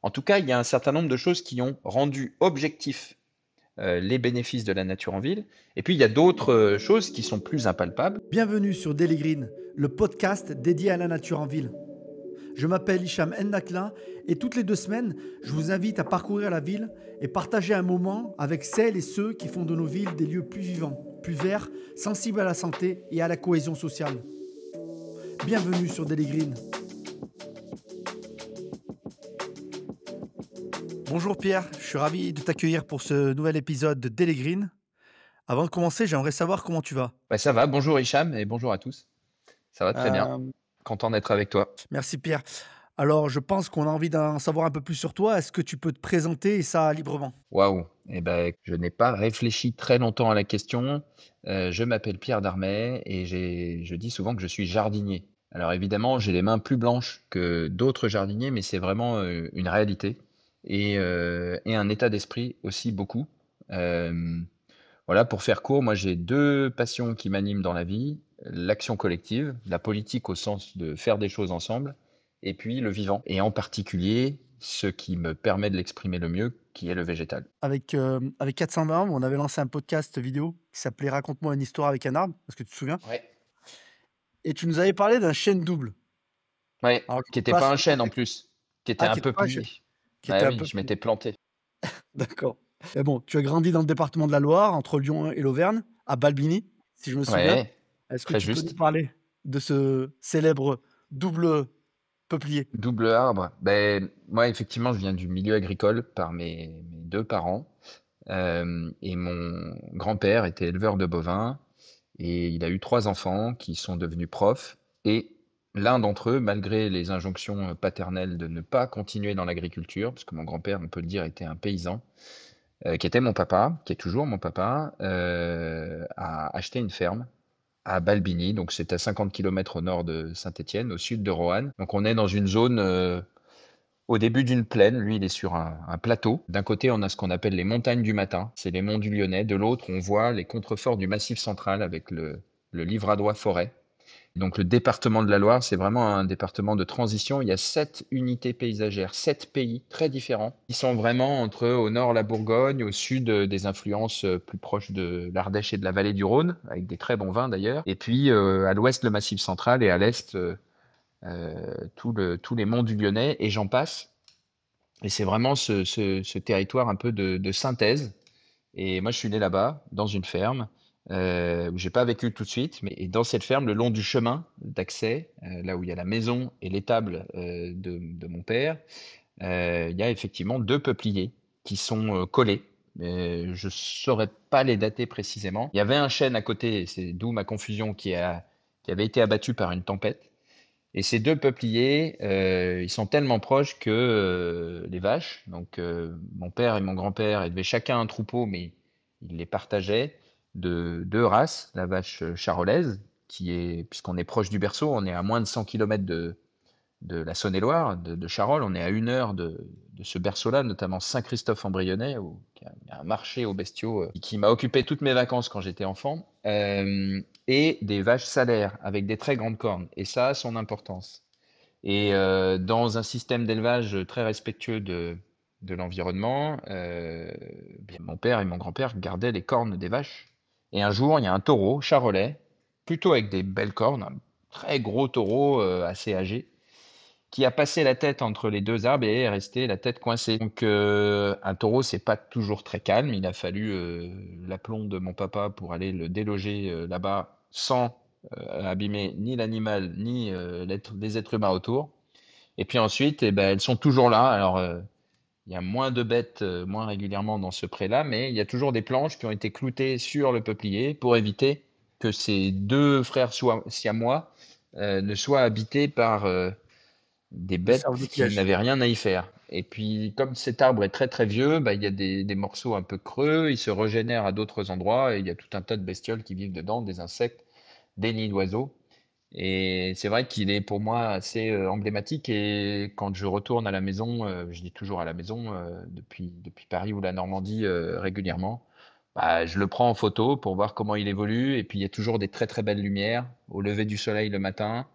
En tout cas, il y a un certain nombre de choses qui ont rendu objectifs les bénéfices de la nature en ville. Et puis, il y a d'autres choses qui sont plus impalpables. Bienvenue sur Daily Green, le podcast dédié à la nature en ville. Je m'appelle Hicham Ennakla et toutes les 2 semaines, je vous invite à parcourir la ville et partager un moment avec celles et ceux qui font de nos villes des lieux plus vivants, plus verts, sensibles à la santé et à la cohésion sociale. Bienvenue sur Daily Green. Bonjour Pierre, je suis ravi de t'accueillir pour ce nouvel épisode de Daily Green. Avant de commencer, j'aimerais savoir comment tu vas. Bah, ça va, bonjour Hicham et bonjour à tous. Ça va très bien. Euh, Content d'être avec toi. Merci Pierre. Alors, je pense qu'on a envie d'en savoir un peu plus sur toi. Est-ce que tu peux te présenter et ça librement? Waouh! Eh ben, je n'ai pas réfléchi très longtemps à la question. Je m'appelle Pierre Darmet et je dis souvent que je suis jardinier. Alors évidemment, j'ai les mains plus blanches que d'autres jardiniers, mais c'est vraiment, une réalité et un état d'esprit aussi beaucoup. Hem, voilà, pour faire court, moi j'ai 2 passions qui m'animent dans la vie: l'action collective, la politique au sens de faire des choses ensemble et puis le vivant et en particulier ce qui me permet de l'exprimer le mieux, qui est le végétal. Avec 420, on avait lancé un podcast vidéo qui s'appelait «Raconte-moi une histoire avec un arbre», est-ce que tu te souviens? Ouais. Et tu nous avais parlé d'un chêne double. Ouais, Alors je qui sais était pas pas si un le chêne en contexte plus, qui était un qui était pas un chêne, peuplier. qui était Bah un oui, peu je plus m'étais planté. d'accord. Et bon, tu as grandi dans le département de la Loire, entre Lyon et l'Auvergne, à Balbigny, si je me souviens. Ouais, Est-ce que très tu peux nous juste. parler de ce célèbre double peuplier? Double arbre, beh, moi effectivement, je viens du milieu agricole par mes 2 parents, et mon grand-père était éleveur de bovins et il a eu 3 enfants qui sont devenus profs et l'un d'entre eux, malgré les injonctions, paternelles de ne pas continuer dans l'agriculture, parce que mon grand-père, on peut le dire, était un paysan, qui était mon papa, qui est toujours mon papa, a acheté une ferme à Balbigny, donc c'est à 50 kilomètres au nord de Saint-Étienne, au sud de Roanne. Donc on est dans une zone, au début d'une plaine, lui il est sur un plateau. D'un côté, on a ce qu'on appelle les montagnes du Matin, c'est les monts du Lyonnais. De l'autre, on voit les contreforts du Massif central avec le Livradois forêt. Donc le département de la Loire, c'est vraiment un département de transition. Il y a 7 unités paysagères, 7 pays très différents, qui sont vraiment entre, au nord, la Bourgogne, au sud, des influences plus proches de l'Ardèche et de la vallée du Rhône, avec des très bons vins d'ailleurs. Et puis à l'ouest, le Massif central et à l'est, tous les monts du Lyonnais, et j'en passe. Et c'est vraiment ce territoire un peu de synthèse. Et moi, je suis né là-bas, dans une ferme, où j'ai pas vécu tout de suite, mais et dans cette ferme, le long du chemin d'accès, là où il y a la maison et l'étable, de mon père, il y a effectivement 2 peupliers qui sont, collés. Je saurais pas les dater précisément. Il y avait un chêne à côté, et c'est d'où ma confusion, qui avait été abattu par une tempête. Et ces 2 peupliers, ils sont tellement proches que, les vaches, donc mon père et mon grand-père élevaient chacun un troupeau, mais ils les partageaient, de 2 races. La vache, charolaise, qui est, puisqu'on est proche du berceau, on est à moins de 100 kilomètres de la Saône-et-Loire, de Charolles. On est à 1 heure de ce berceau-là, notamment Saint-Christophe-en-Brionnais, où il y a un marché aux bestiaux, qui m'a occupé toutes mes vacances quand j'étais enfant, et des vaches salaires avec des très grandes cornes. Et ça a son importance. Et dans un système d'élevage très respectueux de l'environnement, bien, mon père et mon grand-père gardaient les cornes des vaches. Et un jour, il y a un taureau charolais, plutôt avec des belles cornes, un très gros taureau, assez âgé, qui a passé la tête entre les 2 arbres et est resté la tête coincée. Donc un taureau, c'est pas toujours très calme. Il a fallu, l'aplomb de mon papa pour aller le déloger, là-bas sans, abîmer ni l'animal ni, les êtres humains autour. Et puis ensuite, eh ben, elles sont toujours là. Alors, il y a moins de bêtes, moins régulièrement dans ce pré-là, mais il y a toujours des planches qui ont été cloutées sur le peuplier pour éviter que ces 2 frères siamois, ne soient habités par, des Le cerveau bêtes de qui piège. n'avaient rien à y faire. Et puis, comme cet arbre est très très vieux, bah, il y a des morceaux un peu creux, il se régénère à d'autres endroits, et il y a tout un tas de bestioles qui vivent dedans, des insectes, des nids d'oiseaux. Et c'est vrai qu'il est pour moi assez emblématique. Et quand je retourne à la maison, je dis toujours à la maison, depuis Paris ou la Normandie, régulièrement, bah, je le prends en photo pour voir comment il évolue. Et puis il y a toujours des très très belles lumières au lever du soleil le matin.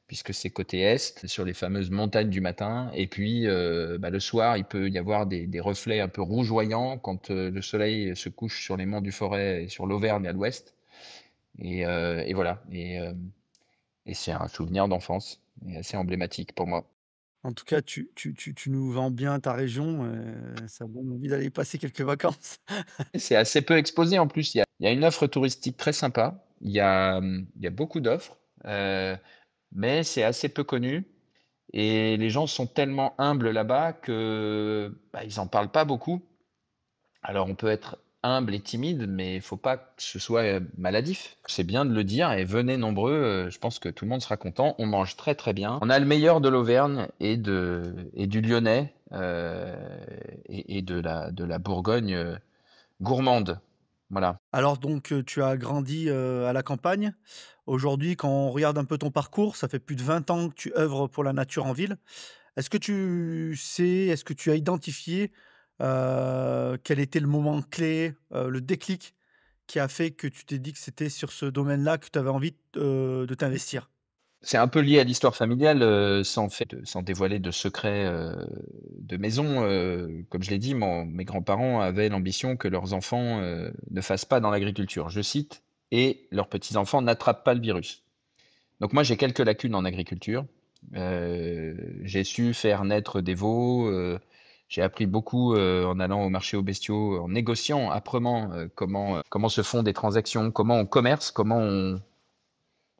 puisque c'est côté est, sur les fameuses montagnes du matin. Et puis, le soir, il peut y avoir des reflets un peu rougeoyants quand le soleil se couche sur les monts du Forêt et sur l'Auvergne à l'ouest. Et voilà. Et c'est un souvenir d'enfance et assez emblématique pour moi. En tout cas, tu nous vends bien ta région, ça donne envie d'aller y passer quelques vacances. C'est assez peu exposé en plus. Il y a une offre touristique très sympa. Il y a beaucoup d'offres, mais c'est assez peu connu. Et les gens sont tellement humbles là-bas que ils en parlent pas beaucoup. Alors on peut être humble et timide, mais il faut pas que ce soit maladif. C'est bien de le dire et venez nombreux. Je pense que tout le monde sera content. On mange très très bien. On a le meilleur de l'Auvergne et du Lyonnais et de la Bourgogne gourmande. Voilà. Alors donc, tu as grandi, à la campagne. Aujourd'hui, quand on regarde un peu ton parcours, ça fait plus de 20 ans que tu œuvres pour la nature en ville. Est-ce que tu as identifié, quel était le moment clé, le déclic qui a fait que tu t'es dit que c'était sur ce domaine-là que tu avais envie de t'investir? C'est un peu lié à l'histoire familiale, sans dévoiler de secrets, de maison. Comme je l'ai dit, mes grands-parents avaient l'ambition que leurs enfants, ne fassent pas dans l'agriculture. Je cite: «Et leurs petits-enfants n'attrapent pas le virus». Donc moi, j'ai quelques lacunes en agriculture. J'ai su faire naître des veaux, j'ai appris beaucoup, en allant au marché aux bestiaux, en négociant âprement, comment se font des transactions, comment on commerce, comment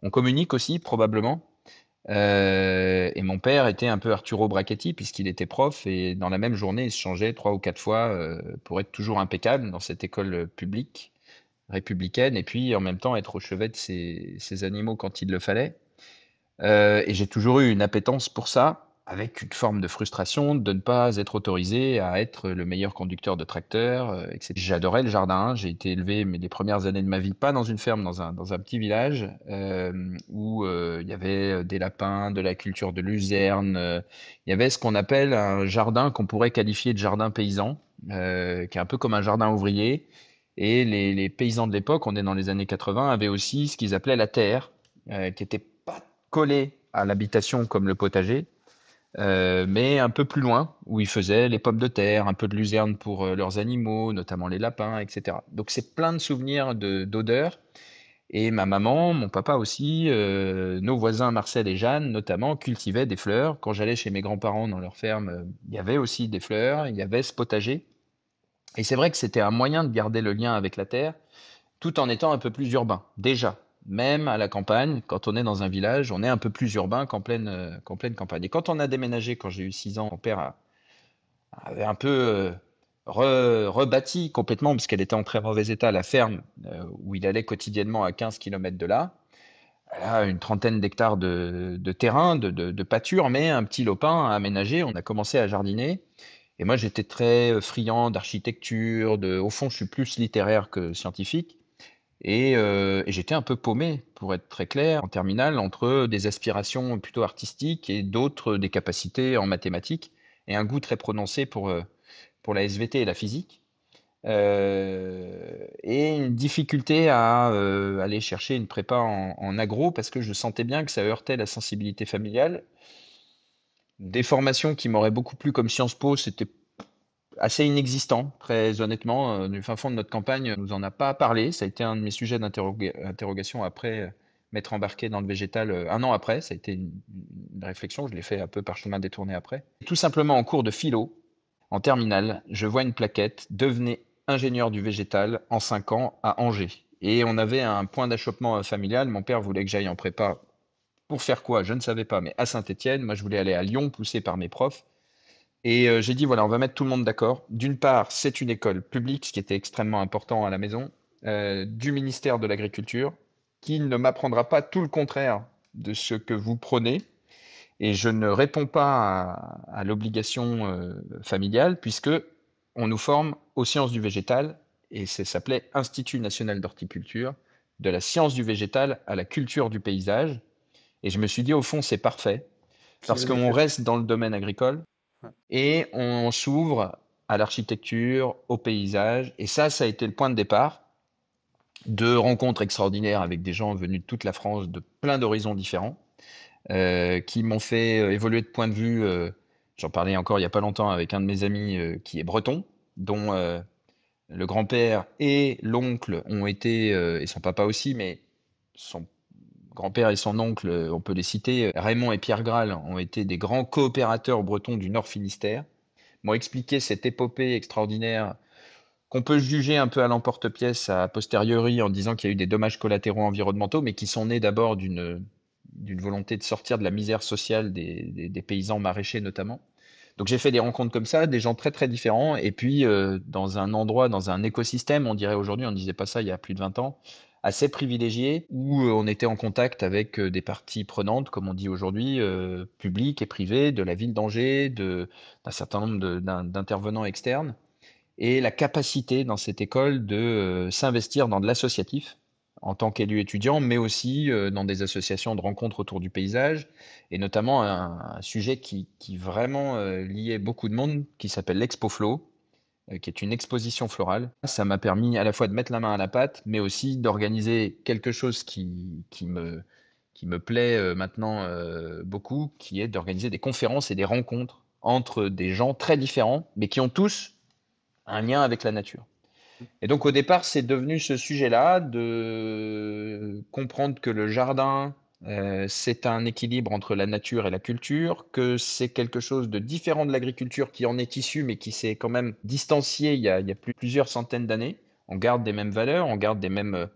on communique aussi probablement. Et mon père était un peu Arturo Brachetti puisqu'il était prof et dans la même journée, il se changeait 3 ou 4 fois, pour être toujours impeccable dans cette école, publique, républicaine et puis en même temps être au chevet de ses animaux quand il le fallait. Et j'ai toujours eu une appétence pour ça, avec une forme de frustration de ne pas être autorisé à être le meilleur conducteur de tracteur, et cetera. J'adorais le jardin, j'ai été élevé mais les premières années de ma vie, pas dans une ferme, dans un petit village, où, il y avait, des lapins, de la culture de luzerne, il y avait ce qu'on appelle un jardin qu'on pourrait qualifier de jardin paysan, qui est un peu comme un jardin ouvrier et les paysans de l'époque, on est dans les années 80, avaient aussi ce qu'ils appelaient la terre, qui était pas collé à l'habitation comme le potager, mais un peu plus loin, où ils faisaient les pommes de terre, un peu de luzerne pour leurs animaux, notamment les lapins, etc. Donc c'est plein de souvenirs d'odeurs. Et ma maman, mon papa aussi, nos voisins Marcel et Jeanne notamment, cultivaient des fleurs. Quand j'allais chez mes grands-parents dans leur ferme, il y avait aussi des fleurs, il y avait ce potager. Et c'est vrai que c'était un moyen de garder le lien avec la terre, tout en étant un peu plus urbain, déjà. Même à la campagne, quand on est dans un village, on est un peu plus urbain qu'en pleine campagne. Et quand on a déménagé, quand j'ai eu 6 ans, mon père avait un peu rebâti complètement, parce qu'elle était en très mauvais état, la ferme où il allait quotidiennement à 15 kilomètres de là. Elle a une trentaine d'hectares de terrain, de pâture, mais un petit lopin à aménager. On a commencé à jardiner. Et moi, j'étais très friand d'architecture. Au fond, je suis plus littéraire que scientifique. Et j'étais un peu paumé, pour être très clair, en terminale, entre des aspirations plutôt artistiques et d'autres, des capacités en mathématiques et un goût très prononcé pour la SVT et la physique. Et une difficulté à aller chercher une prépa en agro parce que je sentais bien que ça heurtait la sensibilité familiale. Des formations qui m'auraient beaucoup plu comme Sciences Po, c'était assez inexistant, très honnêtement, du fin fond de notre campagne, on nous en a pas parlé. Ça a été un de mes sujets d'interrogation après, m'être embarqué dans le végétal, 1 an après. Ça a été une réflexion, je l'ai fait un peu par chemin détourné après. Tout simplement en cours de philo, en terminale, je vois une plaquette: «Devenez ingénieur du végétal en 5 ans à Angers» et on avait un point d'achoppement, familial. Mon père voulait que j'aille en prépa pour faire quoi? Je ne savais pas, mais à Saint-Étienne. Moi, je voulais aller à Lyon, poussé par mes profs. Et j'ai dit, voilà, on va mettre tout le monde d'accord. D'une part, c'est une école publique, ce qui était extrêmement important à la maison, du ministère de l'Agriculture, qui ne m'apprendra pas tout le contraire de ce que vous prônez. Et je ne réponds pas à l'obligation familiale, puisque on nous forme aux sciences du végétal, et ça s'appelait Institut national d'horticulture, de la science du végétal à la culture du paysage. Et je me suis dit, au fond, c'est parfait, Puis, parce qu'on reste dans le domaine agricole, ouais. et on s'ouvre à l'architecture, au paysage. Et ça a été le point de départ de rencontres extraordinaires avec des gens venus de toute la France, de plein d'horizons différents. qui m'ont fait évoluer de point de vue. J'en parlais encore il n'y a pas longtemps avec un de mes amis qui est breton, dont le grand-père et l'oncle ont été, et son papa aussi, mais son grand-père et son oncle, on peut les citer, Raymond et Pierre Graal ont été des grands coopérateurs bretons du Nord Finistère, m'ont expliqué cette épopée extraordinaire qu'on peut juger un peu à l'emporte-pièce a posteriori en disant qu'il y a eu des dommages collatéraux environnementaux, mais qui sont nés d'abord d'une volonté de sortir de la misère sociale des paysans maraîchers notamment. Donc j'ai fait des rencontres comme ça, des gens très très différents, et puis dans un endroit, dans un écosystème, on dirait aujourd'hui, on ne disait pas ça il y a plus de 20 ans, assez privilégié, où on était en contact avec des parties prenantes, comme on dit aujourd'hui, publiques et privées, de la ville d'Angers, d'un certain nombre d'intervenants externes, et la capacité dans cette école de s'investir dans de l'associatif en tant qu'élu étudiant, mais aussi dans des associations de rencontres autour du paysage, et notamment un sujet qui vraiment liait beaucoup de monde, qui s'appelle l'Expo Flow, qui est une exposition florale. Ça m'a permis à la fois de mettre la main à la pâte, mais aussi d'organiser quelque chose qui me plaît maintenant beaucoup, qui est d'organiser des conférences et des rencontres entre des gens très différents, mais qui ont tous un lien avec la nature. Et donc au départ, c'est devenu ce sujet-là de comprendre que le jardin, c'est un équilibre entre la nature et la culture, que c'est quelque chose de différent de l'agriculture qui en est issue, mais qui s'est quand même distancié il y a plusieurs centaines d'années. On garde des mêmes valeurs, on garde des mêmes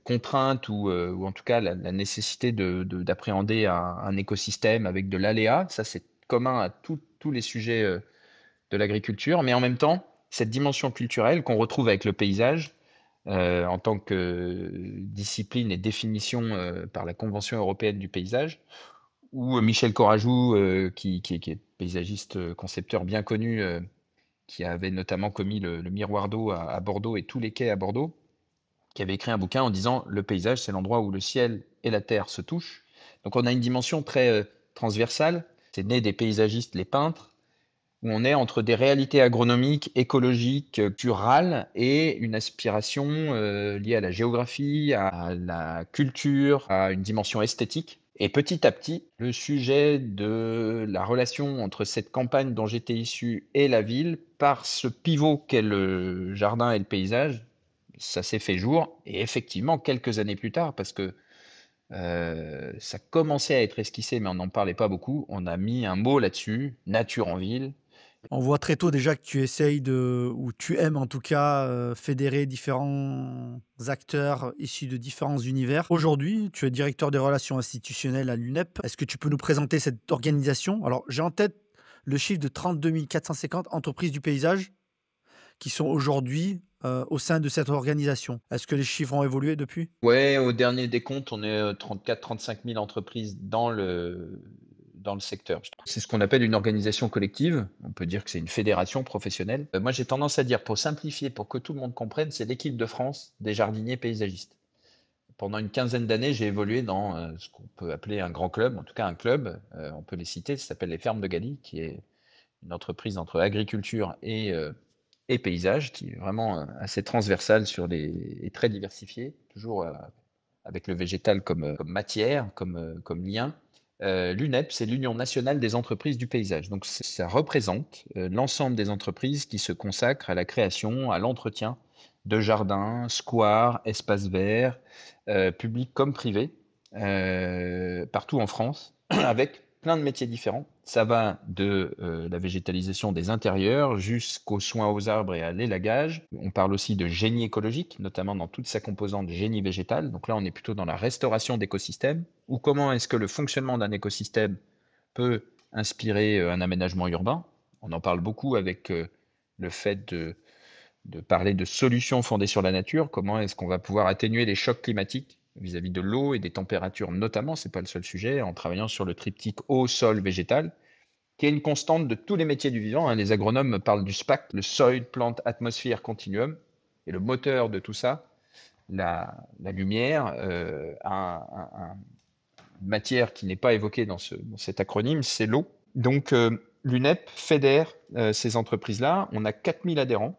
contraintes ou en tout cas la nécessité d'appréhender un écosystème avec de l'aléa. Ça, c'est commun à tous les sujets de l'agriculture, mais en même temps, cette dimension culturelle qu'on retrouve avec le paysage en tant que discipline et définition par la Convention européenne du paysage, ou Michel Corajou, qui est paysagiste concepteur bien connu, qui avait notamment commis le miroir d'eau à Bordeaux et tous les quais à Bordeaux, qui avait écrit un bouquin en disant le paysage, c'est l'endroit où le ciel et la terre se touchent. Donc on a une dimension très transversale. C'est né des paysagistes, les peintres, où on est entre des réalités agronomiques, écologiques, culturales et une aspiration liée à la géographie, à la culture, à une dimension esthétique. Et petit à petit, le sujet de la relation entre cette campagne dont j'étais issu et la ville, par ce pivot qu'est le jardin et le paysage, ça s'est fait jour. Et effectivement, quelques années plus tard, parce que ça commençait à être esquissé, mais on n'en parlait pas beaucoup, on a mis un mot là-dessus, nature en ville. On voit très tôt déjà que tu essayes de ou tu aimes en tout cas, fédérer différents acteurs issus de différents univers. Aujourd'hui, tu es directeur des relations institutionnelles à l'UNEP. Est-ce que tu peux nous présenter cette organisation? Alors, j'ai en tête le chiffre de 32 450 entreprises du paysage qui sont aujourd'hui, au sein de cette organisation. Est-ce que les chiffres ont évolué depuis? Ouais, au dernier décompte, on est 34-35 000 entreprises dans le secteur. C'est ce qu'on appelle une organisation collective. On peut dire que c'est une fédération professionnelle. Moi, j'ai tendance à dire, pour simplifier, pour que tout le monde comprenne, c'est l'équipe de France des jardiniers paysagistes. Pendant une quinzaine d'années, j'ai évolué dans ce qu'on peut appeler un grand club, en tout cas un club, on peut les citer, ça s'appelle les Fermes de Galie, qui est une entreprise entre agriculture et paysage, qui est vraiment assez transversale et très diversifiée, toujours avec le végétal comme matière, comme lien. L'UNEP, c'est l'Union nationale des entreprises du paysage. Donc ça représente l'ensemble des entreprises qui se consacrent à la création, à l'entretien de jardins, squares, espaces verts, publics comme privés, partout en France, avec plein de métiers différents. Ça va de la végétalisation des intérieurs jusqu'aux soins aux arbres et à l'élagage. On parle aussi de génie écologique, notamment dans toute sa composante génie végétal. Donc là, on est plutôt dans la restauration d'écosystèmes, ou comment est-ce que le fonctionnement d'un écosystème peut inspirer un aménagement urbain. On en parle beaucoup avec le fait de parler de solutions fondées sur la nature. Comment est-ce qu'on va pouvoir atténuer les chocs climatiques vis-à-vis de l'eau et des températures notamment, c'est pas le seul sujet, en travaillant sur le triptyque eau, sol, végétal, qui est une constante de tous les métiers du vivant, hein. Les agronomes parlent du SPAC, le Soil Plant Atmosphere Continuum, et le moteur de tout ça, la lumière, une matière qui n'est pas évoquée dans cet acronyme, c'est l'eau. Donc l'UNEP fédère ces entreprises-là, on a 4000 adhérents,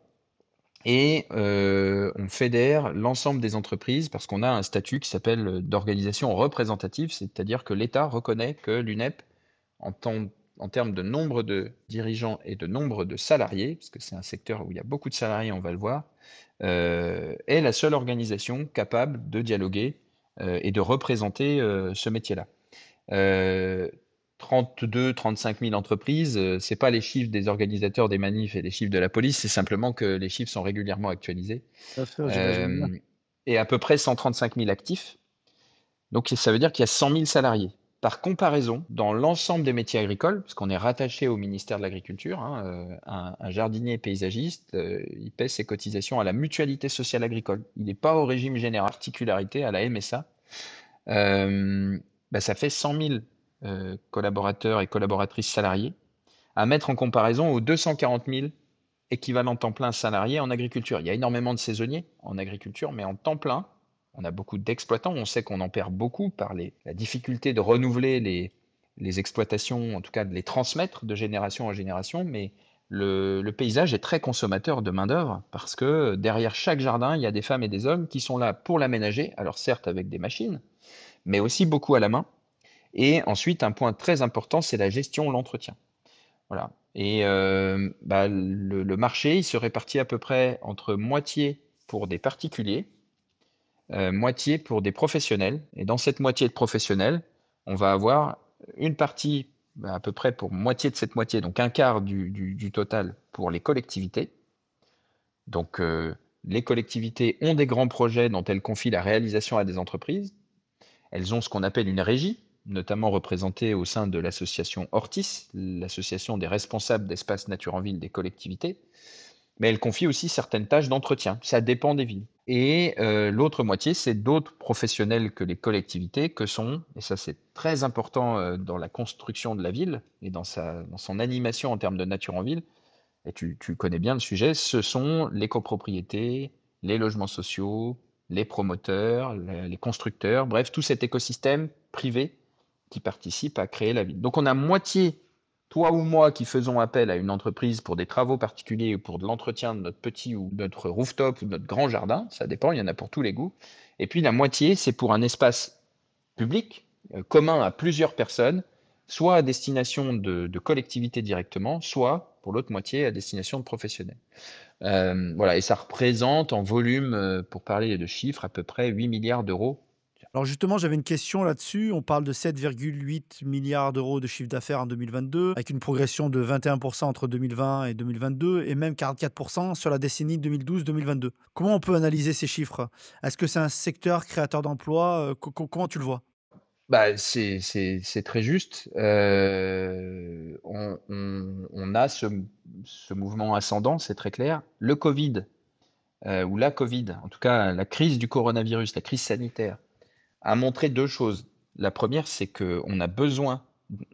Et on fédère l'ensemble des entreprises parce qu'on a un statut qui s'appelle d'organisation représentative, c'est-à-dire que l'État reconnaît que l'UNEP, en, en termes de nombre de dirigeants et de nombre de salariés, parce que c'est un secteur où il y a beaucoup de salariés, on va le voir, est la seule organisation capable de dialoguer et de représenter ce métier-là. 32-35 000 entreprises, c'est pas les chiffres des organisateurs des manifs et les chiffres de la police, c'est simplement que les chiffres sont régulièrement actualisés. Tout à fait, j'imagine bien. Et à peu près 135 000 actifs. Donc ça veut dire qu'il y a 100 000 salariés. Par comparaison, dans l'ensemble des métiers agricoles, parce qu'on est rattaché au ministère de l'Agriculture, hein, un jardinier paysagiste, il paie ses cotisations à la mutualité sociale agricole. Il n'est pas au régime général, particularité à la MSA. Ça fait 100 000 collaborateurs et collaboratrices salariés, à mettre en comparaison aux 240 000 équivalents temps plein salariés en agriculture. Il y a énormément de saisonniers en agriculture, mais en temps plein, on a beaucoup d'exploitants. On sait qu'on en perd beaucoup par la difficulté de renouveler les exploitations, en tout cas de les transmettre de génération en génération, mais le paysage est très consommateur de main-d'œuvre parce que derrière chaque jardin, il y a des femmes et des hommes qui sont là pour l'aménager, alors certes avec des machines, mais aussi beaucoup à la main. Et ensuite, un point très important, c'est la gestion, l'entretien. Voilà. Et le marché, il se répartit à peu près entre moitié pour des particuliers, moitié pour des professionnels. Et dans cette moitié de professionnels, on va avoir une partie, à peu près pour moitié de cette moitié, donc un quart du total pour les collectivités. Donc les collectivités ont des grands projets dont elles confient la réalisation à des entreprises. Elles ont ce qu'on appelle une régie, notamment représentée au sein de l'association Hortis, l'association des responsables d'espaces nature en ville des collectivités, mais elles confient aussi certaines tâches d'entretien. Ça dépend des villes. Et l'autre moitié, c'est d'autres professionnels que les collectivités, que sont, et ça c'est très important dans la construction de la ville et dans son animation en termes de nature en ville, et tu connais bien le sujet, ce sont les copropriétés, les logements sociaux, les promoteurs, les constructeurs, bref, tout cet écosystème privé qui participe à créer la ville. Donc on a moitié, toi ou moi, qui faisons appel à une entreprise pour des travaux particuliers ou pour de l'entretien de notre petit ou notre rooftop ou de notre grand jardin, ça dépend, il y en a pour tous les goûts. Et puis la moitié, c'est pour un espace public, commun à plusieurs personnes, soit à destination de collectivités directement, soit pour l'autre moitié à destination de professionnels. Voilà, et ça représente en volume, pour parler de chiffres, à peu près 8 milliards d'euros. Alors justement, j'avais une question là-dessus. On parle de 7,8 milliards d'euros de chiffre d'affaires en 2022, avec une progression de 21% entre 2020 et 2022, et même 44% sur la décennie 2012-2022. Comment on peut analyser ces chiffres? Est-ce que c'est un secteur créateur d'emplois? Comment tu le vois? C'est très juste. On a ce mouvement ascendant, c'est très clair. Le Covid, ou la Covid, en tout cas la crise du coronavirus, la crise sanitaire, a montré 2 choses. La première, c'est qu'on a besoin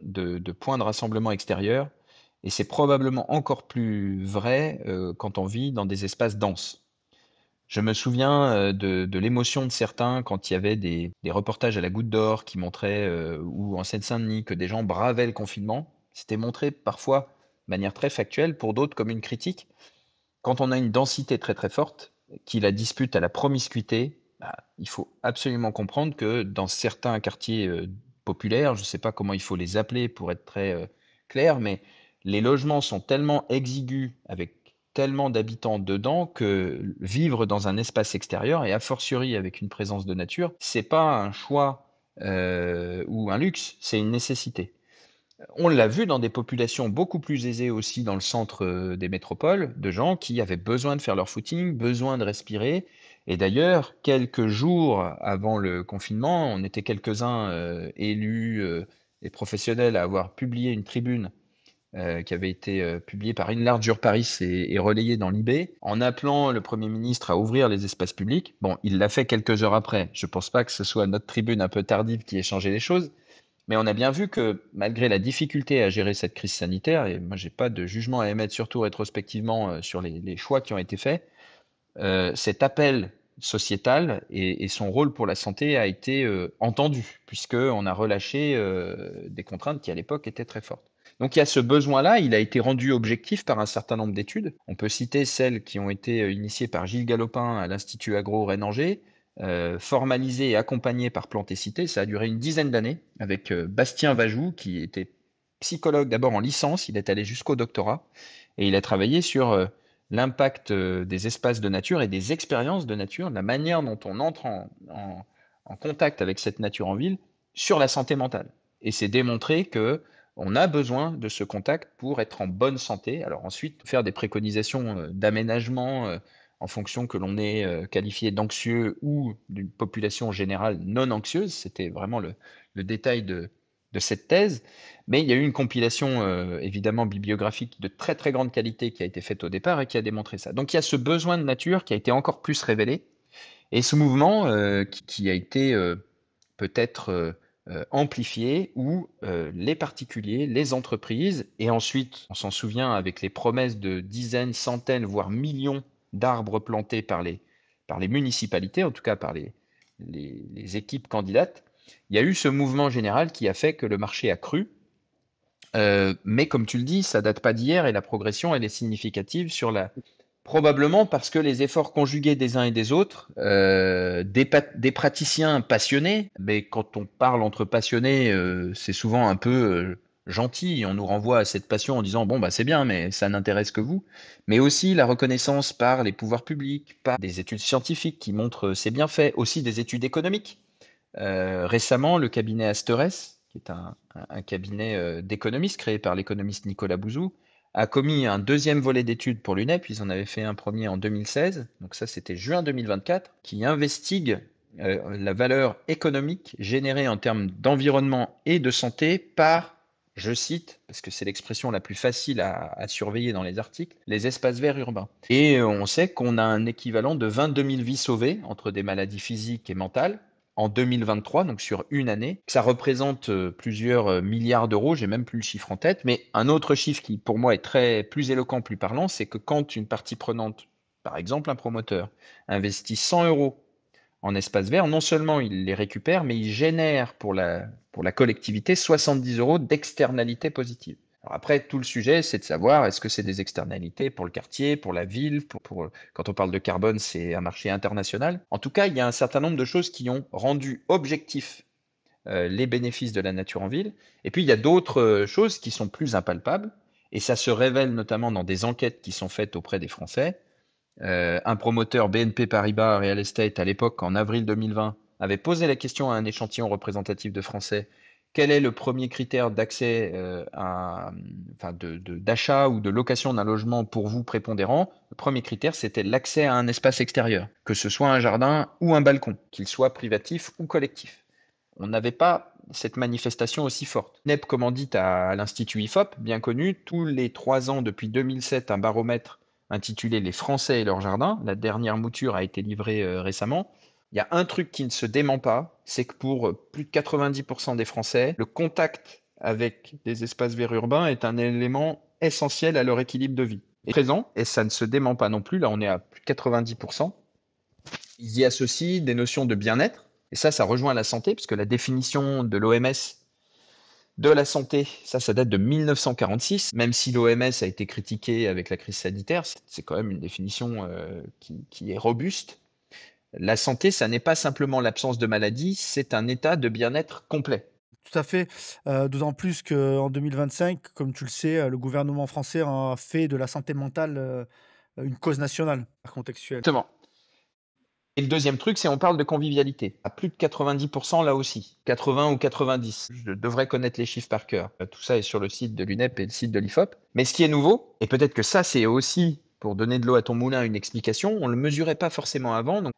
de points de rassemblement extérieurs et c'est probablement encore plus vrai, quand on vit dans des espaces denses. Je me souviens, de l'émotion de certains quand il y avait des reportages à la Goutte d'Or qui montraient, ou en Seine-Saint-Denis, que des gens bravaient le confinement. C'était montré parfois de manière très factuelle, pour d'autres comme une critique. Quand on a une densité très, très forte, qui la dispute à la promiscuité, il faut absolument comprendre que dans certains quartiers, populaires, je ne sais pas comment il faut les appeler pour être très, clair, mais les logements sont tellement exigus, avec tellement d'habitants dedans, que vivre dans un espace extérieur et a fortiori avec une présence de nature, c'est pas un choix, ou un luxe, c'est une nécessité. On l'a vu dans des populations beaucoup plus aisées aussi dans le centre, des métropoles, de gens qui avaient besoin de faire leur footing, besoin de respirer. Et d'ailleurs, quelques jours avant le confinement, on était quelques-uns, élus, et professionnels à avoir publié une tribune, qui avait été, publiée par Inlard Paris et relayée dans l'IB, en appelant le Premier ministre à ouvrir les espaces publics. Bon, il l'a fait quelques heures après. Je ne pense pas que ce soit notre tribune un peu tardive qui ait changé les choses, mais on a bien vu que malgré la difficulté à gérer cette crise sanitaire, et moi j'ai pas de jugement à émettre, surtout rétrospectivement, sur les choix qui ont été faits, cet appel sociétal et son rôle pour la santé a été entendu, puisqu'on a relâché des contraintes qui à l'époque étaient très fortes. Donc il y a ce besoin-là, il a été rendu objectif par un certain nombre d'études. On peut citer celles qui ont été initiées par Gilles Galopin à l'Institut Agro Rennes-Angers, formalisées et accompagnées par Plantécité. Ça a duré une dizaine d'années avec Bastien Vajou, qui était psychologue d'abord en licence, il est allé jusqu'au doctorat, et il a travaillé sur l'impact des espaces de nature et des expériences de nature, la manière dont on entre en contact avec cette nature en ville sur la santé mentale. Et c'est démontré que on a besoin de ce contact pour être en bonne santé. Alors ensuite, faire des préconisations d'aménagement en fonction que l'on est qualifié d'anxieux ou d'une population générale non anxieuse. C'était vraiment le détail de cette thèse. Mais il y a eu une compilation évidemment bibliographique de très très grande qualité qui a été faite au départ et qui a démontré ça. Donc il y a ce besoin de nature qui a été encore plus révélé. Et ce mouvement qui a été peut-être amplifié où les particuliers, les entreprises, et ensuite, on s'en souvient avec les promesses de dizaines, centaines, voire millions d'arbres plantés par les municipalités, en tout cas par les équipes candidates, il y a eu ce mouvement général qui a fait que le marché a cru. Mais comme tu le dis, ça date pas d'hier et la progression, elle est significative sur probablement parce que les efforts conjugués des uns et des autres, des praticiens passionnés, mais quand on parle entre passionnés, c'est souvent un peu gentil. On nous renvoie à cette passion en disant bon bah c'est bien, mais ça n'intéresse que vous. Mais aussi la reconnaissance par les pouvoirs publics, par des études scientifiques qui montrent ses bienfaits, aussi des études économiques. Récemment, le cabinet Asterès, qui est un cabinet d'économistes créé par l'économiste Nicolas Bouzou, a commis un deuxième volet d'études pour l'UNEP. Ils en avaient fait un premier en 2016, donc ça c'était juin 2024, qui investigue la valeur économique générée en termes d'environnement et de santé par, je cite, parce que c'est l'expression la plus facile à surveiller dans les articles, les espaces verts urbains. Et on sait qu'on a un équivalent de 22 000 vies sauvées entre des maladies physiques et mentales en 2023, donc sur une année. Ça représente plusieurs milliards d'euros, j'ai même plus le chiffre en tête, mais un autre chiffre qui pour moi est plus éloquent, plus parlant, c'est que quand une partie prenante, par exemple un promoteur, investit 100 euros en espace vert, non seulement il les récupère, mais il génère pour la collectivité 70 euros d'externalité positive. Alors après, tout le sujet, c'est de savoir est-ce que c'est des externalités pour le quartier, pour la ville, quand on parle de carbone, c'est un marché international. En tout cas, il y a un certain nombre de choses qui ont rendu objectifs les bénéfices de la nature en ville. Et puis, il y a d'autres choses qui sont plus impalpables, et ça se révèle notamment dans des enquêtes qui sont faites auprès des Français. Un promoteur BNP Paribas Real Estate, à l'époque, en avril 2020, avait posé la question à un échantillon représentatif de Français. Quel est le premier critère d'accès d'achat ou de location d'un logement pour vous prépondérant? Le premier critère, c'était l'accès à un espace extérieur, que ce soit un jardin ou un balcon, qu'il soit privatif ou collectif. On n'avait pas cette manifestation aussi forte. NEP commandite à l'Institut IFOP, bien connu, tous les 3 ans depuis 2007, un baromètre intitulé Les Français et leur jardin. La dernière mouture a été livrée récemment. Il y a un truc qui ne se dément pas, c'est que pour plus de 90% des Français, le contact avec des espaces verts urbains est un élément essentiel à leur équilibre de vie. Et présent, et ça ne se dément pas non plus, là on est à plus de 90%, ils y associent des notions de bien-être, et ça rejoint la santé, puisque la définition de l'OMS de la santé, ça date de 1946, même si l'OMS a été critiquée avec la crise sanitaire, c'est quand même une définition qui est robuste. La santé, ça n'est pas simplement l'absence de maladie, c'est un état de bien-être complet. Tout à fait, d'autant plus qu'en 2025, comme tu le sais, le gouvernement français a fait de la santé mentale, une cause nationale, par contextuel. Exactement. Et le deuxième truc, c'est on parle de convivialité. À plus de 90% là aussi. 80 ou 90. Je devrais connaître les chiffres par cœur. Tout ça est sur le site de l'UNEP et le site de l'IFOP. Mais ce qui est nouveau, et peut-être que ça c'est aussi, pour donner de l'eau à ton moulin, une explication, on ne le mesurait pas forcément avant. Donc,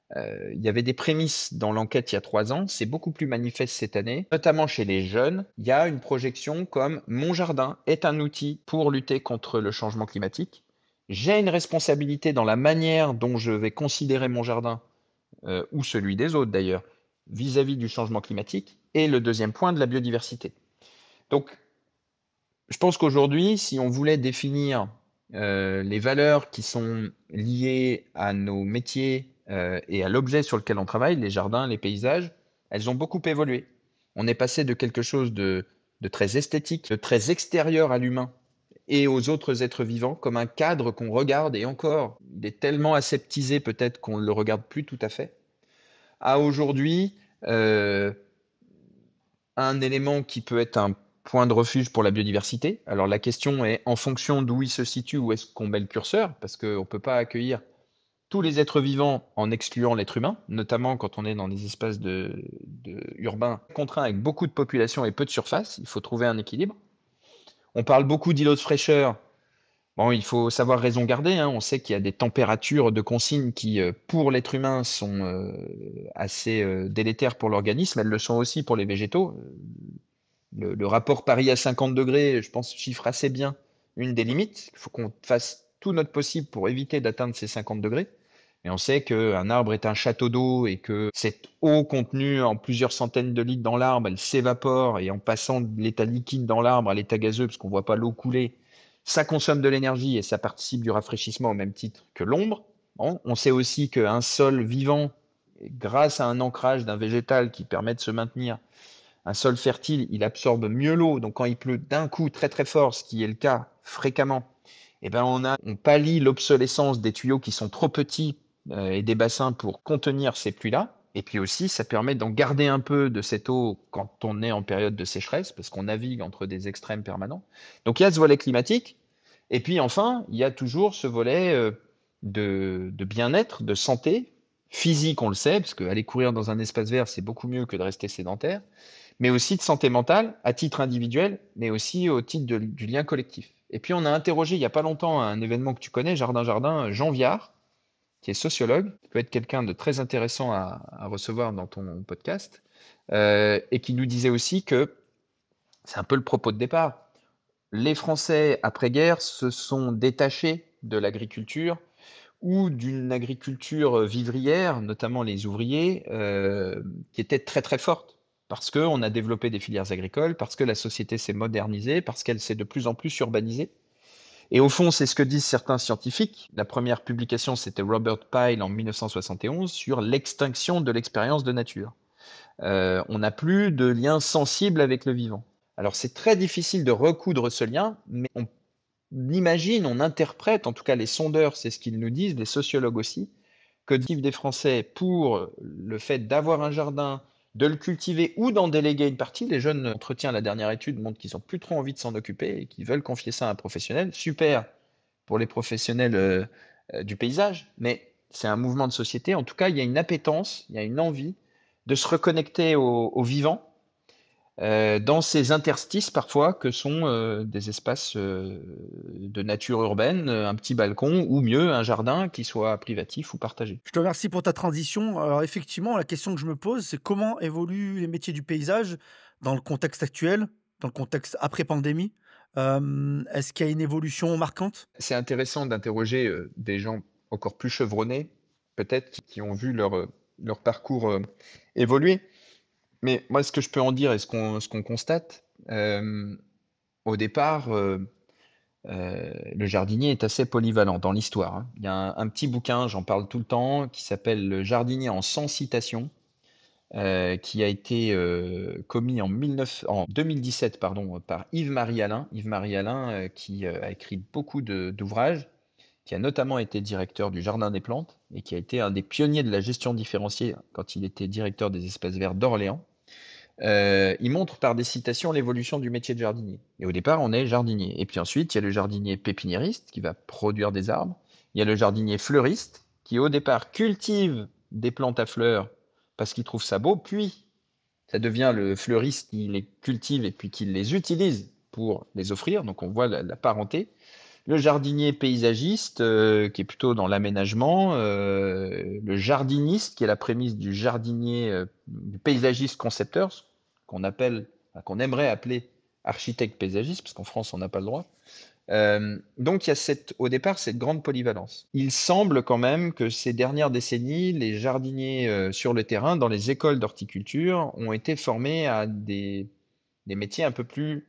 il y avait des prémices dans l'enquête il y a 3 ans. C'est beaucoup plus manifeste cette année, notamment chez les jeunes. Il y a une projection comme mon jardin est un outil pour lutter contre le changement climatique. J'ai une responsabilité dans la manière dont je vais considérer mon jardin ou celui des autres d'ailleurs, vis-à-vis du changement climatique, et le deuxième point de la biodiversité. Donc, je pense qu'aujourd'hui, si on voulait définir les valeurs qui sont liées à nos métiers et à l'objet sur lequel on travaille, les jardins, les paysages, elles ont beaucoup évolué. On est passé de quelque chose de de très esthétique, de très extérieur à l'humain et aux autres êtres vivants, comme un cadre qu'on regarde, et encore, il est tellement aseptisé peut-être qu'on ne le regarde plus tout à fait, à aujourd'hui un élément qui peut être un point de refuge pour la biodiversité. Alors la question est, en fonction d'où il se situe, où est-ce qu'on met le curseur, parce qu'on ne peut pas accueillir tous les êtres vivants en excluant l'être humain, notamment quand on est dans des espaces urbains contraints avec beaucoup de population et peu de surface. Il faut trouver un équilibre. On parle beaucoup d'îlots de fraîcheur. Bon, il faut savoir raison garder, hein. On sait qu'il y a des températures de consigne qui, pour l'être humain, sont assez délétères pour l'organisme. Elles le sont aussi pour les végétaux. Le rapport Paris à 50 degrés, je pense, chiffre assez bien une des limites. Il faut qu'on fasse tout notre possible pour éviter d'atteindre ces 50 degrés. Mais on sait qu'un arbre est un château d'eau et que cette eau contenue en plusieurs centaines de litres dans l'arbre, elle s'évapore et en passant de l'état liquide dans l'arbre à l'état gazeux, parce qu'on ne voit pas l'eau couler, ça consomme de l'énergie et ça participe du rafraîchissement au même titre que l'ombre. Bon, on sait aussi qu'un sol vivant, grâce à un ancrage d'un végétal qui permet de se maintenir, un sol fertile, il absorbe mieux l'eau. Donc quand il pleut d'un coup très très fort, ce qui est le cas fréquemment, eh ben on pallie l'obsolescence des tuyaux qui sont trop petits et des bassins pour contenir ces pluies-là. Et puis aussi, ça permet d'en garder un peu de cette eau quand on est en période de sécheresse, parce qu'on navigue entre des extrêmes permanents. Donc il y a ce volet climatique. Et puis enfin, il y a toujours ce volet de bien-être, de santé physique, on le sait, parce qu'aller courir dans un espace vert, c'est beaucoup mieux que de rester sédentaire, mais aussi de santé mentale, à titre individuel, mais aussi au titre du lien collectif. Et puis on a interrogé il n'y a pas longtemps à un événement que tu connais, Jardin Jardin, Jean Viard, qui est sociologue, qui peut être quelqu'un de très intéressant à recevoir dans ton podcast, et qui nous disait aussi que, c'est un peu le propos de départ, les Français après-guerre se sont détachés de l'agriculture ou d'une agriculture vivrière, notamment les ouvriers, qui était très très forte. Parce qu'on a développé des filières agricoles, parce que la société s'est modernisée, parce qu'elle s'est de plus en plus urbanisée. Et au fond, c'est ce que disent certains scientifiques. La première publication, c'était Robert Pyle en 1971 sur l'extinction de l'expérience de nature. On n'a plus de lien sensible avec le vivant. Alors c'est très difficile de recoudre ce lien, mais on imagine, on interprète, en tout cas les sondeurs, c'est ce qu'ils nous disent, les sociologues aussi, que des Français pour le fait d'avoir un jardin, de le cultiver ou d'en déléguer une partie. Les jeunes entretiens, la dernière étude montre qu'ils n'ont plus trop envie de s'en occuper et qu'ils veulent confier ça à un professionnel. Super pour les professionnels du paysage, mais c'est un mouvement de société. En tout cas, il y a une appétence, il y a une envie de se reconnecter au vivant dans ces interstices parfois que sont des espaces de nature urbaine, un petit balcon ou mieux un jardin qui soit privatif ou partagé. Je te remercie pour ta transition. Alors effectivement, la question que je me pose, c'est comment évoluent les métiers du paysage dans le contexte actuel, dans le contexte après pandémie? Est-ce qu'il y a une évolution marquante? C'est intéressant d'interroger des gens encore plus chevronnés, peut-être, qui ont vu leur parcours évoluer. Mais moi, ce que je peux en dire et ce qu'on constate, au départ, le jardinier est assez polyvalent dans l'histoire, hein. Il y a un petit bouquin, j'en parle tout le temps, qui s'appelle Le jardinier en 100 citations, qui a été commis en 2017 pardon, par Yves-Marie Alain. Yves-Marie Alain, qui a écrit beaucoup d'ouvrages, qui a notamment été directeur du Jardin des Plantes et qui a été un des pionniers de la gestion différenciée quand il était directeur des espaces verts d'Orléans. Il montre par des citations l'évolution du métier de jardinier. Et au départ, on est jardinier. Et puis ensuite, il y a le jardinier pépiniériste qui va produire des arbres. Il y a le jardinier fleuriste qui, au départ, cultive des plantes à fleurs parce qu'il trouve ça beau. Puis, ça devient le fleuriste qui les cultive et puis qui les utilise pour les offrir. Donc, on voit la parenté. Le jardinier paysagiste, qui est plutôt dans l'aménagement, le jardiniste, qui est la prémisse du jardinier, du paysagiste concepteur, ce qu'on appelle, enfin, qu'on aimerait appeler architecte paysagiste, parce qu'en France, on n'a pas le droit. Donc il y a au départ cette grande polyvalence. Il semble quand même que ces dernières décennies, les jardiniers sur le terrain, dans les écoles d'horticulture, ont été formés à des métiers un peu plus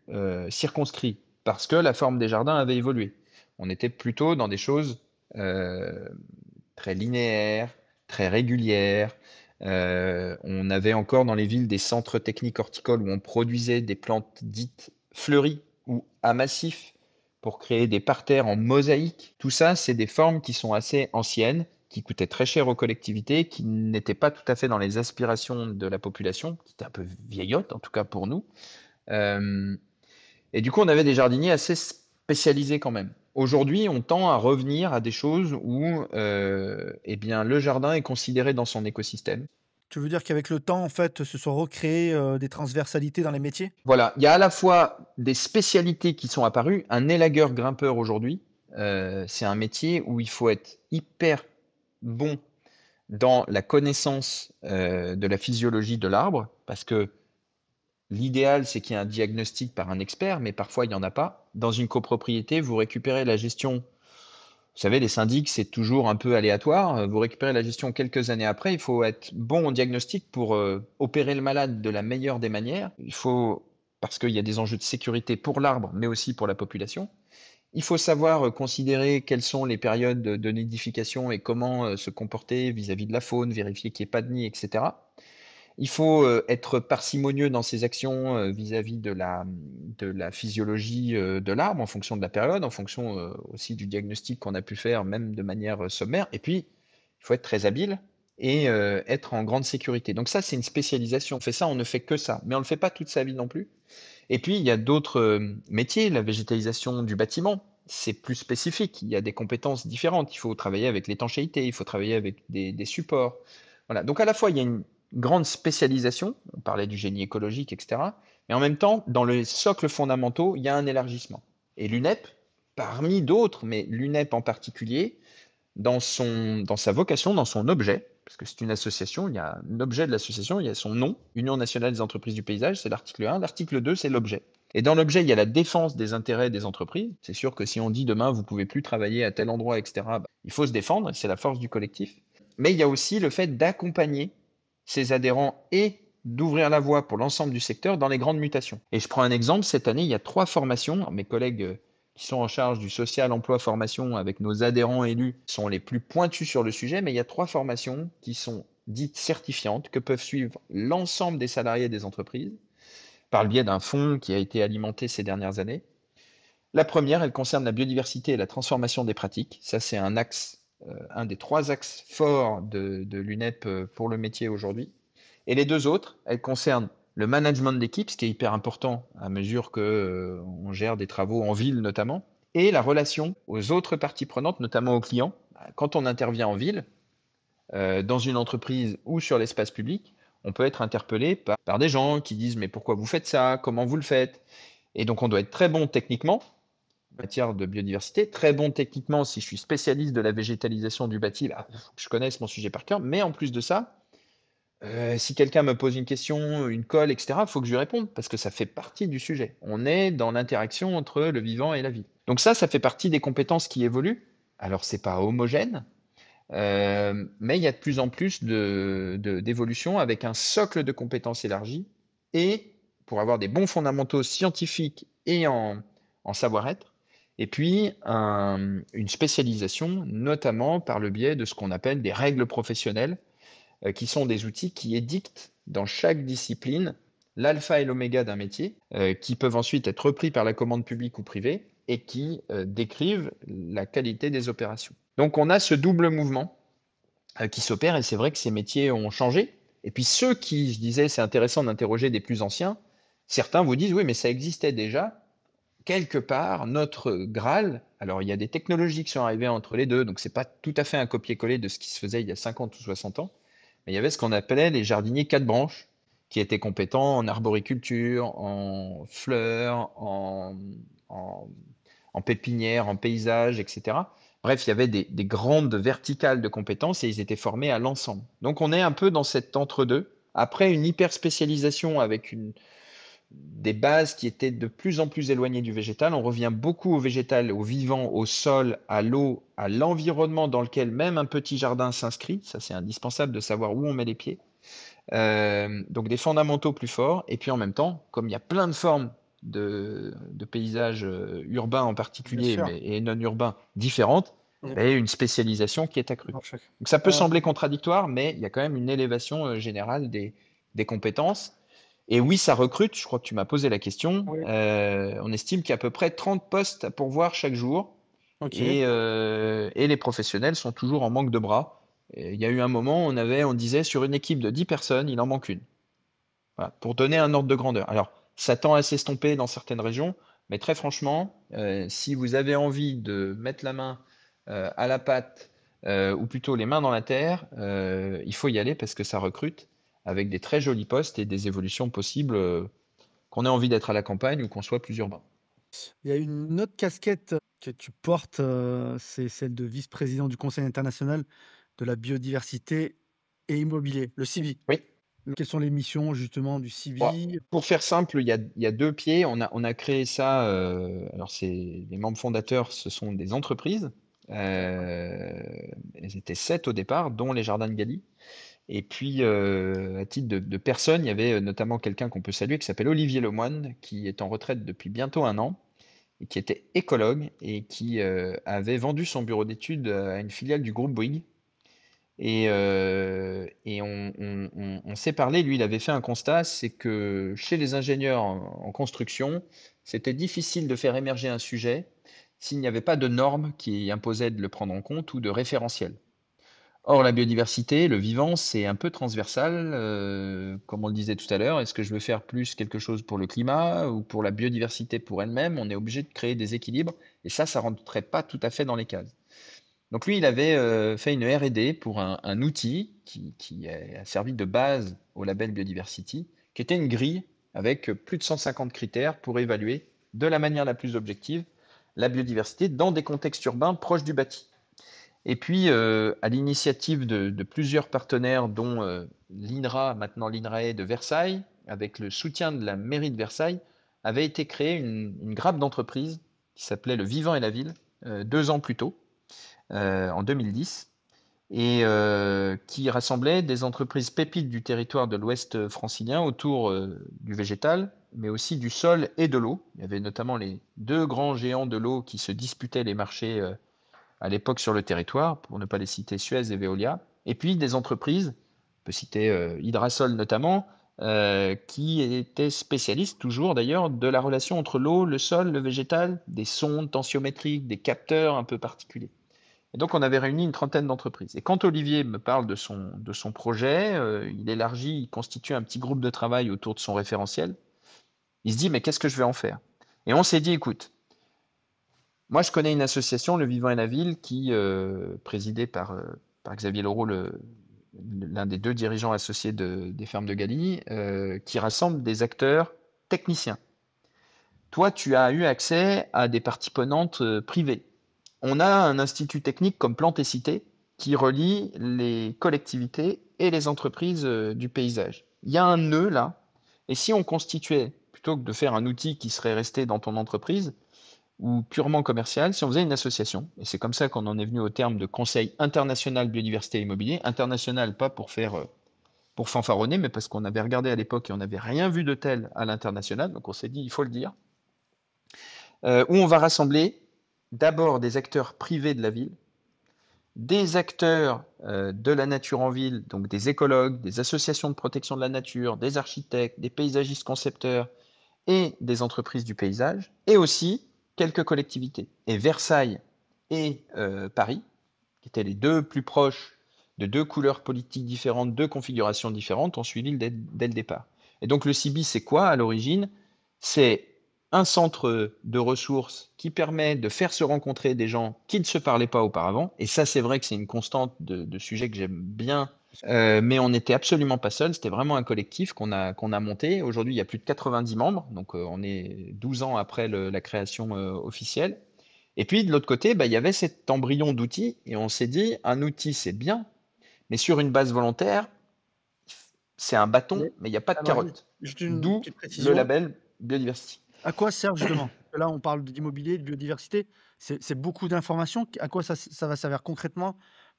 circonscrits, parce que la forme des jardins avait évolué. On était plutôt dans des choses très linéaires, très régulières, On avait encore dans les villes des centres techniques horticoles où on produisait des plantes dites fleuries ou à massif pour créer des parterres en mosaïque. Tout ça, c'est des formes qui sont assez anciennes, qui coûtaient très cher aux collectivités, qui n'étaient pas tout à fait dans les aspirations de la population, qui étaient un peu vieillottes, en tout cas pour nous. Euh, et du coup, on avait des jardiniers assez spécialisés quand même. Aujourd'hui, on tend à revenir à des choses où eh bien, le jardin est considéré dans son écosystème. Tu veux dire qu'avec le temps, en fait, se sont recréées des transversalités dans les métiers? Voilà, il y a à la fois des spécialités qui sont apparues. Un élagueur grimpeur aujourd'hui, c'est un métier où il faut être hyper bon dans la connaissance de la physiologie de l'arbre, parce que l'idéal, c'est qu'il y ait un diagnostic par un expert, mais parfois il n'y en a pas. Dans une copropriété, vous récupérez la gestion. Vous savez, les syndics, c'est toujours un peu aléatoire. Vous récupérez la gestion quelques années après. Il faut être bon au diagnostic pour opérer le malade de la meilleure des manières. Il faut, parce qu'il y a des enjeux de sécurité pour l'arbre, mais aussi pour la population. Il faut savoir considérer quelles sont les périodes de nidification et comment se comporter vis-à-vis de la faune, vérifier qu'il n'y ait pas de nid, etc. Il faut être parcimonieux dans ses actions vis-à-vis de la physiologie de l'arbre, en fonction de la période, en fonction aussi du diagnostic qu'on a pu faire, même de manière sommaire. Et puis, il faut être très habile et être en grande sécurité. Donc ça, c'est une spécialisation. On fait ça, on ne fait que ça, mais on ne le fait pas toute sa vie non plus. Et puis, il y a d'autres métiers, la végétalisation du bâtiment, c'est plus spécifique. Il y a des compétences différentes. Il faut travailler avec l'étanchéité, il faut travailler avec des supports. Voilà. Donc, à la fois, il y a une grande spécialisation, on parlait du génie écologique, etc. Mais en même temps, dans les socles fondamentaux, il y a un élargissement. Et l'UNEP, parmi d'autres, mais l'UNEP en particulier, dans sa vocation, dans son objet, parce que c'est une association, il y a un objet de l'association, il y a son nom, Union nationale des entreprises du paysage, c'est l'article 1, l'article 2, c'est l'objet. Et dans l'objet, il y a la défense des intérêts des entreprises. C'est sûr que si on dit demain, vous pouvez plus travailler à tel endroit, etc., il faut se défendre, c'est la force du collectif. Mais il y a aussi le fait d'accompagner ses adhérents et d'ouvrir la voie pour l'ensemble du secteur dans les grandes mutations. Et je prends un exemple, cette année, il y a 3 formations. Mes collègues qui sont en charge du social, emploi, formation avec nos adhérents élus sont les plus pointus sur le sujet, mais il y a 3 formations qui sont dites certifiantes, que peuvent suivre l'ensemble des salariés des entreprises par le biais d'un fonds qui a été alimenté ces dernières années. La première, elle concerne la biodiversité et la transformation des pratiques. Ça, c'est un axe, un des 3 axes forts de l'UNEP pour le métier aujourd'hui. Et les 2 autres, elles concernent le management d'équipe, ce qui est hyper important à mesure que on gère des travaux en ville notamment, et la relation aux autres parties prenantes, notamment aux clients. Quand on intervient en ville, dans une entreprise ou sur l'espace public, on peut être interpellé par des gens qui disent mais pourquoi vous faites ça? Comment vous le faites? Et donc on doit être très bon techniquement en matière de biodiversité, très bon techniquement si je suis spécialiste de la végétalisation du bâti, bah, faut que je connaisse mon sujet par cœur, mais en plus de ça, si quelqu'un me pose une question, une colle, etc., il faut que je lui réponde parce que ça fait partie du sujet. On est dans l'interaction entre le vivant et la vie. Donc ça fait partie des compétences qui évoluent. Alors c'est pas homogène, mais il y a de plus en plus d'évolution avec un socle de compétences élargi et pour avoir des bons fondamentaux scientifiques et en savoir-être, et puis une spécialisation, notamment par le biais de ce qu'on appelle des règles professionnelles, qui sont des outils qui édictent dans chaque discipline l'alpha et l'oméga d'un métier, qui peuvent ensuite être repris par la commande publique ou privée et qui décrivent la qualité des opérations. Donc on a ce double mouvement qui s'opère et c'est vrai que ces métiers ont changé. Et puis ceux qui, je disais, c'est intéressant d'interroger des plus anciens, certains vous disent oui mais ça existait déjà. Quelque part, notre Graal, alors il y a des technologies qui sont arrivées entre les deux, donc c'est pas tout à fait un copier-coller de ce qui se faisait il y a 50 ou 60 ans, mais il y avait ce qu'on appelait les jardiniers 4 branches, qui étaient compétents en arboriculture, en fleurs, en, en pépinière, en paysage, etc. Bref, il y avait des grandes verticales de compétences et ils étaient formés à l'ensemble. Donc on est un peu dans cet entre-deux. Après une hyper spécialisation avec des bases qui étaient de plus en plus éloignées du végétal, on revient beaucoup au végétal, au vivant, au sol, à l'eau, à l'environnement dans lequel même un petit jardin s'inscrit. Ça, c'est indispensable de savoir où on met les pieds. Donc des fondamentaux plus forts. Et puis en même temps, comme il y a plein de formes de paysages urbains en Bien particulier, sûr. mais, et non urbains différentes, D'accord. et une spécialisation qui est accrue. Dans chaque. Donc ça peut Euh, sembler contradictoire, mais il y a quand même une élévation générale des compétences. Et oui, ça recrute, je crois que tu m'as posé la question. oui. On estime qu'il y a à peu près 30 postes à pourvoir chaque jour Ok. et les professionnels sont toujours en manque de bras. Et il y a eu un moment, on disait sur une équipe de 10 personnes, il en manque une. Voilà, pour donner un ordre de grandeur. Alors, ça tend à s'estomper dans certaines régions, mais très franchement, si vous avez envie de mettre la main à la pâte, ou plutôt les mains dans la terre, il faut y aller parce que ça recrute avec des très jolis postes et des évolutions possibles, qu'on ait envie d'être à la campagne ou qu'on soit plus urbain. Il y a une autre casquette que tu portes, c'est celle de vice-président du Conseil international de la biodiversité et immobilier, le CIBI. Oui. Quelles sont les missions justement du Bon, CIBI? pour faire simple, il y a deux pieds. On a créé ça. Alors, les membres fondateurs, ce sont des entreprises. D'accord. Elles étaient 7 au départ, dont les Jardins de Galie. Et puis, à titre de personne, il y avait notamment quelqu'un qu'on peut saluer qui s'appelle Olivier Lemoine, qui est en retraite depuis bientôt un an et qui était écologue et qui avait vendu son bureau d'études à une filiale du groupe Bouygues. Et on s'est parlé, lui, il avait fait un constat, c'est que chez les ingénieurs en construction, c'était difficile de faire émerger un sujet s'il n'y avait pas de normes qui imposaient de le prendre en compte ou de référentiels. Or, la biodiversité, le vivant, c'est un peu transversal, comme on le disait tout à l'heure. Est-ce que je veux faire plus quelque chose pour le climat ou pour la biodiversité pour elle-même? On est obligé de créer des équilibres et ça rentrait pas tout à fait dans les cases. Donc lui, il avait fait une R&D pour un outil qui a servi de base au label Biodiversity, qui était une grille avec plus de 150 critères pour évaluer de la manière la plus objective la biodiversité dans des contextes urbains proches du bâti. Et puis, à l'initiative de plusieurs partenaires, dont l'INRA, maintenant l'INRAE de Versailles, avec le soutien de la mairie de Versailles, avait été créée une grappe d'entreprises qui s'appelait Le Vivant et la Ville, 2 ans plus tôt, en 2010, et qui rassemblait des entreprises pépites du territoire de l'Ouest francilien autour du végétal, mais aussi du sol et de l'eau. Il y avait notamment les deux grands géants de l'eau qui se disputaient les marchés à l'époque sur le territoire, pour ne pas les citer, Suez et Veolia, et puis des entreprises, on peut citer Hydrasol notamment, qui étaient spécialistes toujours d'ailleurs de la relation entre l'eau, le sol, le végétal, des sondes tensiométriques, des capteurs un peu particuliers. Et donc on avait réuni une trentaine d'entreprises. Et quand Olivier me parle de son projet, il élargit, il constitue un petit groupe de travail autour de son référentiel. Il se dit, mais qu'est-ce que je vais en faire? Et on s'est dit, écoute, moi, je connais une association, Le Vivant et la Ville, qui, présidée par Xavier Leroux, l'un des deux dirigeants associés des fermes de Galie, qui rassemble des acteurs techniciens. Toi, tu as eu accès à des parties prenantes privées. On a un institut technique comme Plantes et Cités qui relie les collectivités et les entreprises du paysage. Il y a un nœud là, et si on constituait, plutôt que de faire un outil qui serait resté dans ton entreprise, ou purement commercial, si on faisait une association, et c'est comme ça qu'on en est venu au terme de Conseil international biodiversité et immobilier, international pas pour faire pour fanfaronner, mais parce qu'on avait regardé à l'époque et on n'avait rien vu de tel à l'international, donc on s'est dit il faut le dire, où on va rassembler d'abord des acteurs privés de la ville, des acteurs de la nature en ville, donc des écologues, des associations de protection de la nature, des architectes, des paysagistes concepteurs, et des entreprises du paysage, et aussi quelques collectivités. Et Versailles et Paris, qui étaient les deux plus proches de deux couleurs politiques différentes, deux configurations différentes, ont suivi dès le départ. Et donc le CIBI, c'est quoi à l'origine? C'est un centre de ressources qui permet de faire se rencontrer des gens qui ne se parlaient pas auparavant. Et ça, c'est vrai que c'est une constante de sujets que j'aime bien, mais on n'était absolument pas seul. C'était vraiment un collectif qu'on a monté. Aujourd'hui, il y a plus de 90 membres, donc on est 12 ans après la création officielle. Et puis de l'autre côté, bah, il y avait cet embryon d'outil, et on s'est dit, un outil, c'est bien, mais sur une base volontaire, c'est un bâton, Mais mais il n'y a pas de alors, carotte. juste une D'où petite le précision. label Biodiversity. À quoi sert justement? Parce que là, on parle d'immobilier, de biodiversité. C'est beaucoup d'informations. À quoi ça va servir concrètement?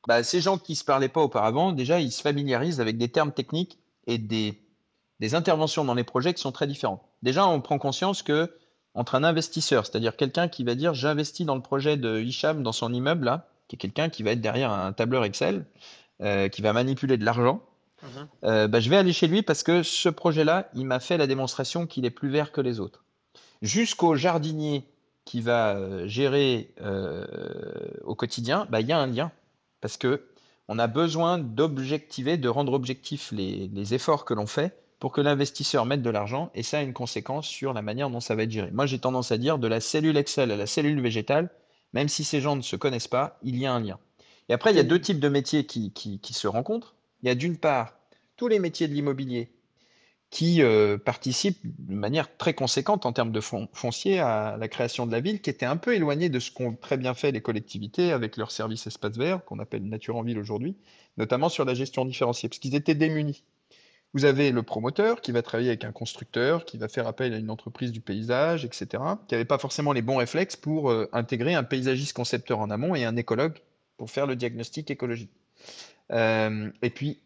Bah, ces gens qui ne se parlaient pas auparavant, déjà, ils se familiarisent avec des termes techniques et des interventions dans les projets qui sont très différentes. Déjà, on prend conscience que entre un investisseur, c'est-à-dire quelqu'un qui va dire j'investis dans le projet de Hicham dans son immeuble là, qui est quelqu'un qui va être derrière un tableur Excel, qui va manipuler de l'argent, Mhm. je vais aller chez lui parce que ce projet-là, il m'a fait la démonstration qu'il est plus vert que les autres. Jusqu'au jardinier qui va gérer au quotidien, il y a un lien parce que on a besoin d'objectiver, de rendre objectifs les efforts que l'on fait pour que l'investisseur mette de l'argent et ça a une conséquence sur la manière dont ça va être géré. Moi, j'ai tendance à dire de la cellule Excel à la cellule végétale, même si ces gens ne se connaissent pas, il y a un lien. Et après, il y a deux types de métiers qui se rencontrent. Il y a d'une part tous les métiers de l'immobilier qui participent de manière très conséquente en termes de foncier à la création de la ville, qui était un peu éloignée de ce qu'ont très bien fait les collectivités avec leurs services espaces verts, qu'on appelle Nature en ville aujourd'hui, notamment sur la gestion différenciée, parce qu'ils étaient démunis. Vous avez le promoteur qui va travailler avec un constructeur, qui va faire appel à une entreprise du paysage, etc., qui n'avait pas forcément les bons réflexes pour intégrer un paysagiste concepteur en amont et un écologue pour faire le diagnostic écologique. Et puis,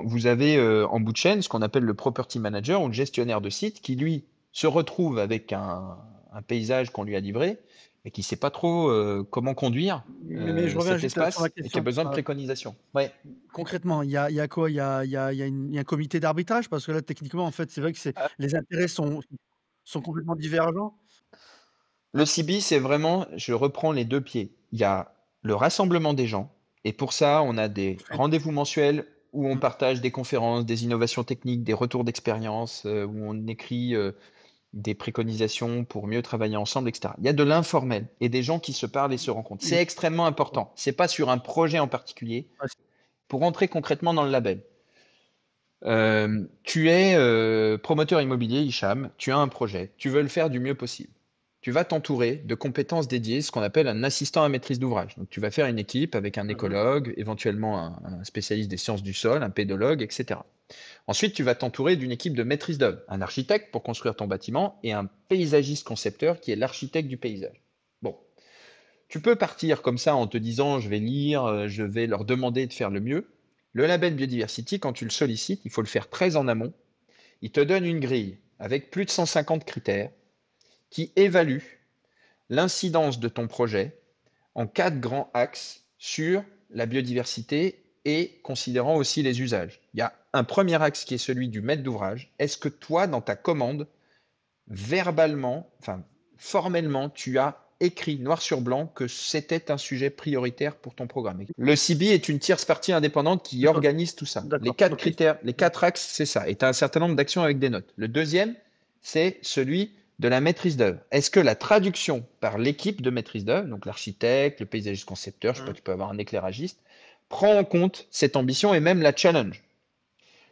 vous avez en bout de chaîne ce qu'on appelle le property manager ou le gestionnaire de site qui, lui, se retrouve avec un paysage qu'on lui a livré et qui ne sait pas trop comment conduire Mais je reviens cet juste sur ma espace et qui a question. besoin de préconisation. Ouais. Concrètement, il y a quoi? Il y a un comité d'arbitrage? Parce que là, techniquement, en fait, c'est vrai que les intérêts sont complètement divergents. Le CB, c'est vraiment, je reprends les deux pieds. Il y a le rassemblement des gens, et pour ça, on a des En fait, rendez-vous mensuels où on mmh, partage des conférences, des innovations techniques, des retours d'expérience, où on écrit des préconisations pour mieux travailler ensemble, etc. Il y a de l'informel et des gens qui se parlent et se rencontrent. et C'est extrêmement important. C'est pas sur un projet en particulier. ouais, Pour rentrer concrètement dans le label, tu es promoteur immobilier, Hicham, tu as un projet, tu veux le faire du mieux possible. Tu vas t'entourer de compétences dédiées, ce qu'on appelle un assistant à maîtrise d'ouvrage. Donc, tu vas faire une équipe avec un mmh. écologue, éventuellement un spécialiste des sciences du sol, un pédologue, etc. Ensuite, tu vas t'entourer d'une équipe de maîtrise d'œuvre, un architecte pour construire ton bâtiment et un paysagiste concepteur qui est l'architecte du paysage. Bon, tu peux partir comme ça en te disant je vais lire, je vais leur demander de faire le mieux. Le label biodiversity, quand tu le sollicites, il faut le faire très en amont. Il te donne une grille avec plus de 150 critères qui évaluent l'incidence de ton projet en 4 grands axes sur la biodiversité et considérant aussi les usages. Il y a un premier axe qui est celui du maître d'ouvrage. Est-ce que toi, dans ta commande, verbalement, enfin formellement, tu as écrit noir sur blanc que c'était un sujet prioritaire pour ton programme? Le CB est une tierce partie indépendante qui D'accord, organise tout ça. Les d'accord. 4 Donc critères, les 4 axes, c'est ça. Et tu as un certain nombre d'actions avec des notes. Le deuxième, c'est celui de la maîtrise d'œuvre. Est-ce que la traduction par l'équipe de maîtrise d'œuvre, donc l'architecte, le paysagiste concepteur, je sais pas, tu peux avoir un éclairagiste, prend en compte cette ambition et même la challenge?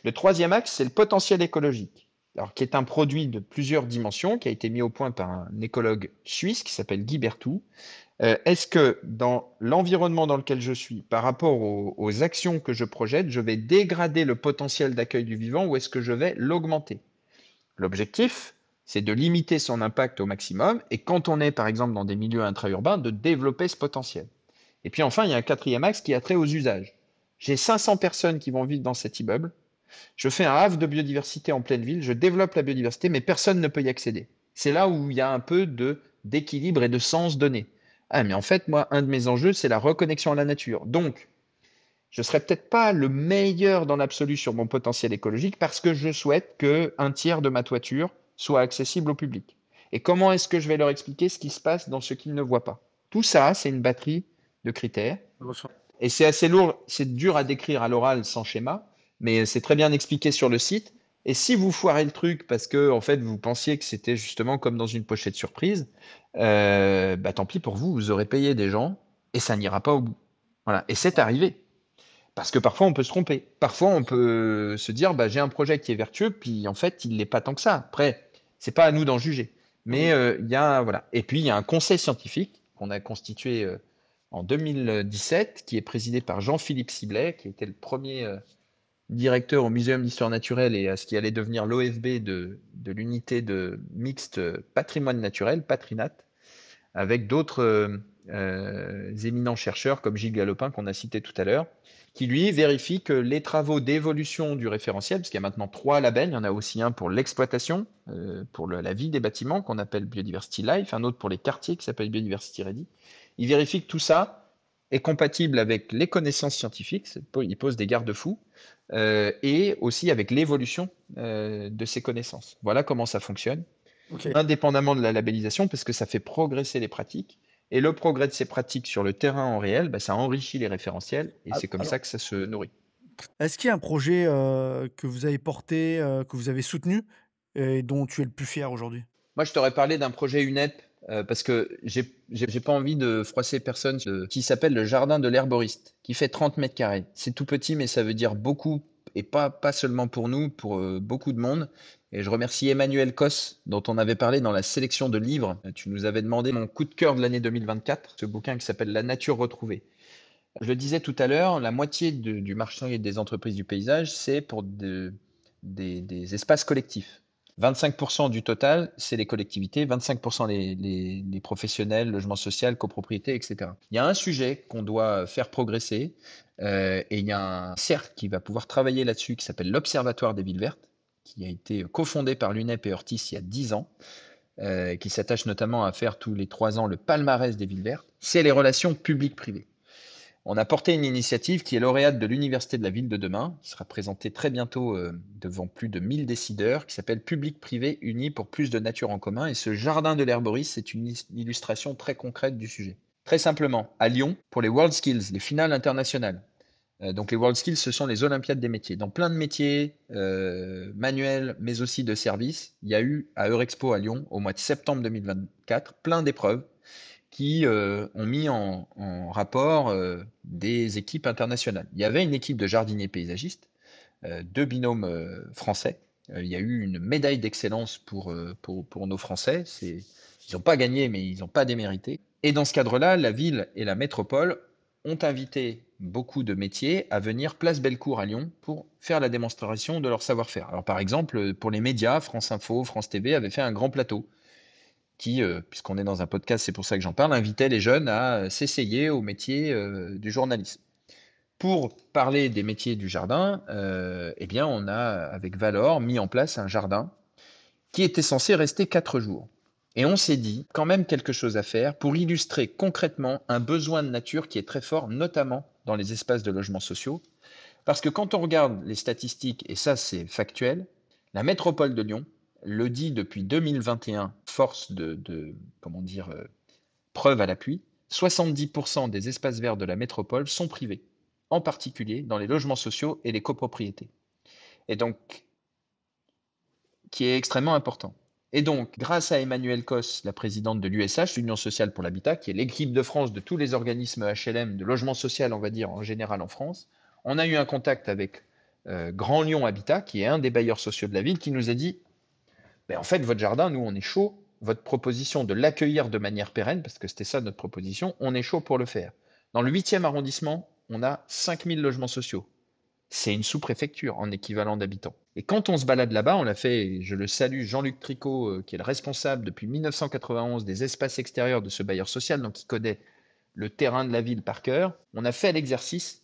Le troisième axe, c'est le potentiel écologique, alors, qui est un produit de plusieurs dimensions, qui a été mis au point par un écologue suisse qui s'appelle Guy Berthoud. Est-ce que dans l'environnement dans lequel je suis, par rapport aux actions que je projette, je vais dégrader le potentiel d'accueil du vivant ou est-ce que je vais l'augmenter? L'objectif, c'est de limiter son impact au maximum et quand on est par exemple dans des milieux intra-urbains, de développer ce potentiel. Et puis enfin, il y a un quatrième axe qui a trait aux usages. J'ai 500 personnes qui vont vivre dans cet immeuble. Je fais un havre de biodiversité en pleine ville, je développe la biodiversité, mais personne ne peut y accéder. C'est là où il y a un peu d'équilibre et de sens donné. Ah, mais en fait, moi, un de mes enjeux, c'est la reconnexion à la nature. Donc, je ne serai peut-être pas le meilleur dans l'absolu sur mon potentiel écologique parce que je souhaite qu'un tiers de ma toiture soit accessible au public. Et comment est-ce que je vais leur expliquer ce qui se passe dans ce qu'ils ne voient pas? Tout ça, c'est une batterie de critères. Et c'est assez lourd, c'est dur à décrire à l'oral sans schéma, mais c'est très bien expliqué sur le site. Et si vous foirez le truc parce que en fait vous pensiez que c'était justement comme dans une pochette surprise, tant pis pour vous, vous aurez payé des gens et ça n'ira pas au bout. Voilà. Et c'est arrivé. Parce que parfois on peut se tromper. Parfois on peut se dire j'ai un projet qui est vertueux, puis en fait il l'est pas tant que ça. Après, c'est pas à nous d'en juger. Mais il y a voilà. Et puis il y a un conseil scientifique qu'on a constitué en 2017, qui est présidé par Jean-Philippe Siblet, qui était le premier directeur au Muséum d'histoire naturelle et à ce qui allait devenir l'OFB de l'unité de mixte patrimoine naturel, Patrinat, avec d'autres éminents chercheurs comme Gilles Galopin qu'on a cité tout à l'heure, qui lui vérifie que les travaux d'évolution du référentiel, parce qu'il y a maintenant 3 labels, il y en a aussi un pour l'exploitation, pour la vie des bâtiments qu'on appelle Biodiversity Life, un autre pour les quartiers qui s'appelle Biodiversity Ready, il vérifie que tout ça est compatible avec les connaissances scientifiques, il pose des garde-fous, et aussi avec l'évolution de ces connaissances. Voilà comment ça fonctionne, Ok. indépendamment de la labellisation, parce que ça fait progresser les pratiques. Et le progrès de ces pratiques sur le terrain en réel, bah, ça enrichit les référentiels, et c'est comme Alors, ça que ça se nourrit. est-ce qu'il y a un projet que vous avez porté, que vous avez soutenu et dont tu es le plus fier aujourd'hui? Moi, je t'aurais parlé d'un projet UNEP, parce que j'ai pas envie de froisser personne, qui s'appelle le Jardin de l'herboriste, qui fait 30 mètres carrés. C'est tout petit, mais ça veut dire beaucoup, et pas seulement pour nous, pour beaucoup de monde. Et je remercie Emmanuel Cos, dont on avait parlé dans la sélection de livres. Tu nous avais demandé mon coup de cœur de l'année 2024, ce bouquin qui s'appelle La nature retrouvée. Je le disais tout à l'heure, la moitié du marché des entreprises du paysage, c'est pour des espaces collectifs. 25% du total, c'est les collectivités, 25% les professionnels, logement social, copropriété, etc. Il y a un sujet qu'on doit faire progresser, et il y a un cercle qui va pouvoir travailler là-dessus, qui s'appelle l'Observatoire des villes vertes, qui a été cofondé par l'UNEP et Ortis il y a 10 ans, qui s'attache notamment à faire tous les 3 ans le palmarès des villes vertes. C'est les relations publiques-privées. On a porté une initiative qui est lauréate de l'Université de la Ville de demain, qui sera présentée très bientôt devant plus de 1000 décideurs, qui s'appelle Public-Privé unis pour plus de nature en commun. Et ce jardin de l'herboriste, c'est une illustration très concrète du sujet. Très simplement, à Lyon, pour les World Skills, les finales internationales. Donc les World Skills, ce sont les Olympiades des métiers. Dans plein de métiers manuels, mais aussi de services, il y a eu à Eurexpo à Lyon, au mois de septembre 2024, plein d'épreuves qui ont mis en rapport des équipes internationales. Il y avait une équipe de jardiniers paysagistes, 2 binômes français. Il y a eu une médaille d'excellence pour nos Français. Ils n'ont pas gagné, mais ils n'ont pas démérité. Et dans ce cadre-là, la ville et la métropole ont invité beaucoup de métiers à venir place Bellecour à Lyon pour faire la démonstration de leur savoir-faire. Alors par exemple, pour les médias, France Info, France TV avaient fait un grand plateau qui, puisqu'on est dans un podcast, c'est pour ça que j'en parle, invitait les jeunes à s'essayer au métier du journalisme. Pour parler des métiers du jardin, eh bien, on a, avec Valor, mis en place un jardin qui était censé rester 4 jours. Et on s'est dit quand même quelque chose à faire pour illustrer concrètement un besoin de nature qui est très fort, notamment dans les espaces de logements sociaux. Parce que quand on regarde les statistiques, et ça c'est factuel, la métropole de Lyon le dit depuis 2021, force comment dire, preuve à l'appui, 70% des espaces verts de la métropole sont privés, en particulier dans les logements sociaux et les copropriétés. Et donc, qui est extrêmement important. Et donc, grâce à Emmanuelle Cos, la présidente de l'USH, l'Union sociale pour l'habitat, qui est l'équipe de France de tous les organismes HLM de logement social, on va dire, en général en France, on a eu un contact avec Grand Lyon Habitat, qui est un des bailleurs sociaux de la ville, qui nous a dit, ben, en fait, votre jardin, nous, on est chaud. Votre proposition de l'accueillir de manière pérenne, parce que c'était ça notre proposition, on est chaud pour le faire. Dans le 8e arrondissement, on a 5000 logements sociaux. C'est une sous-préfecture en équivalent d'habitants. Et quand on se balade là-bas, on l'a fait, je le salue, Jean-Luc Tricot, qui est le responsable depuis 1991 des espaces extérieurs de ce bailleur social, donc qui connaît le terrain de la ville par cœur. On a fait l'exercice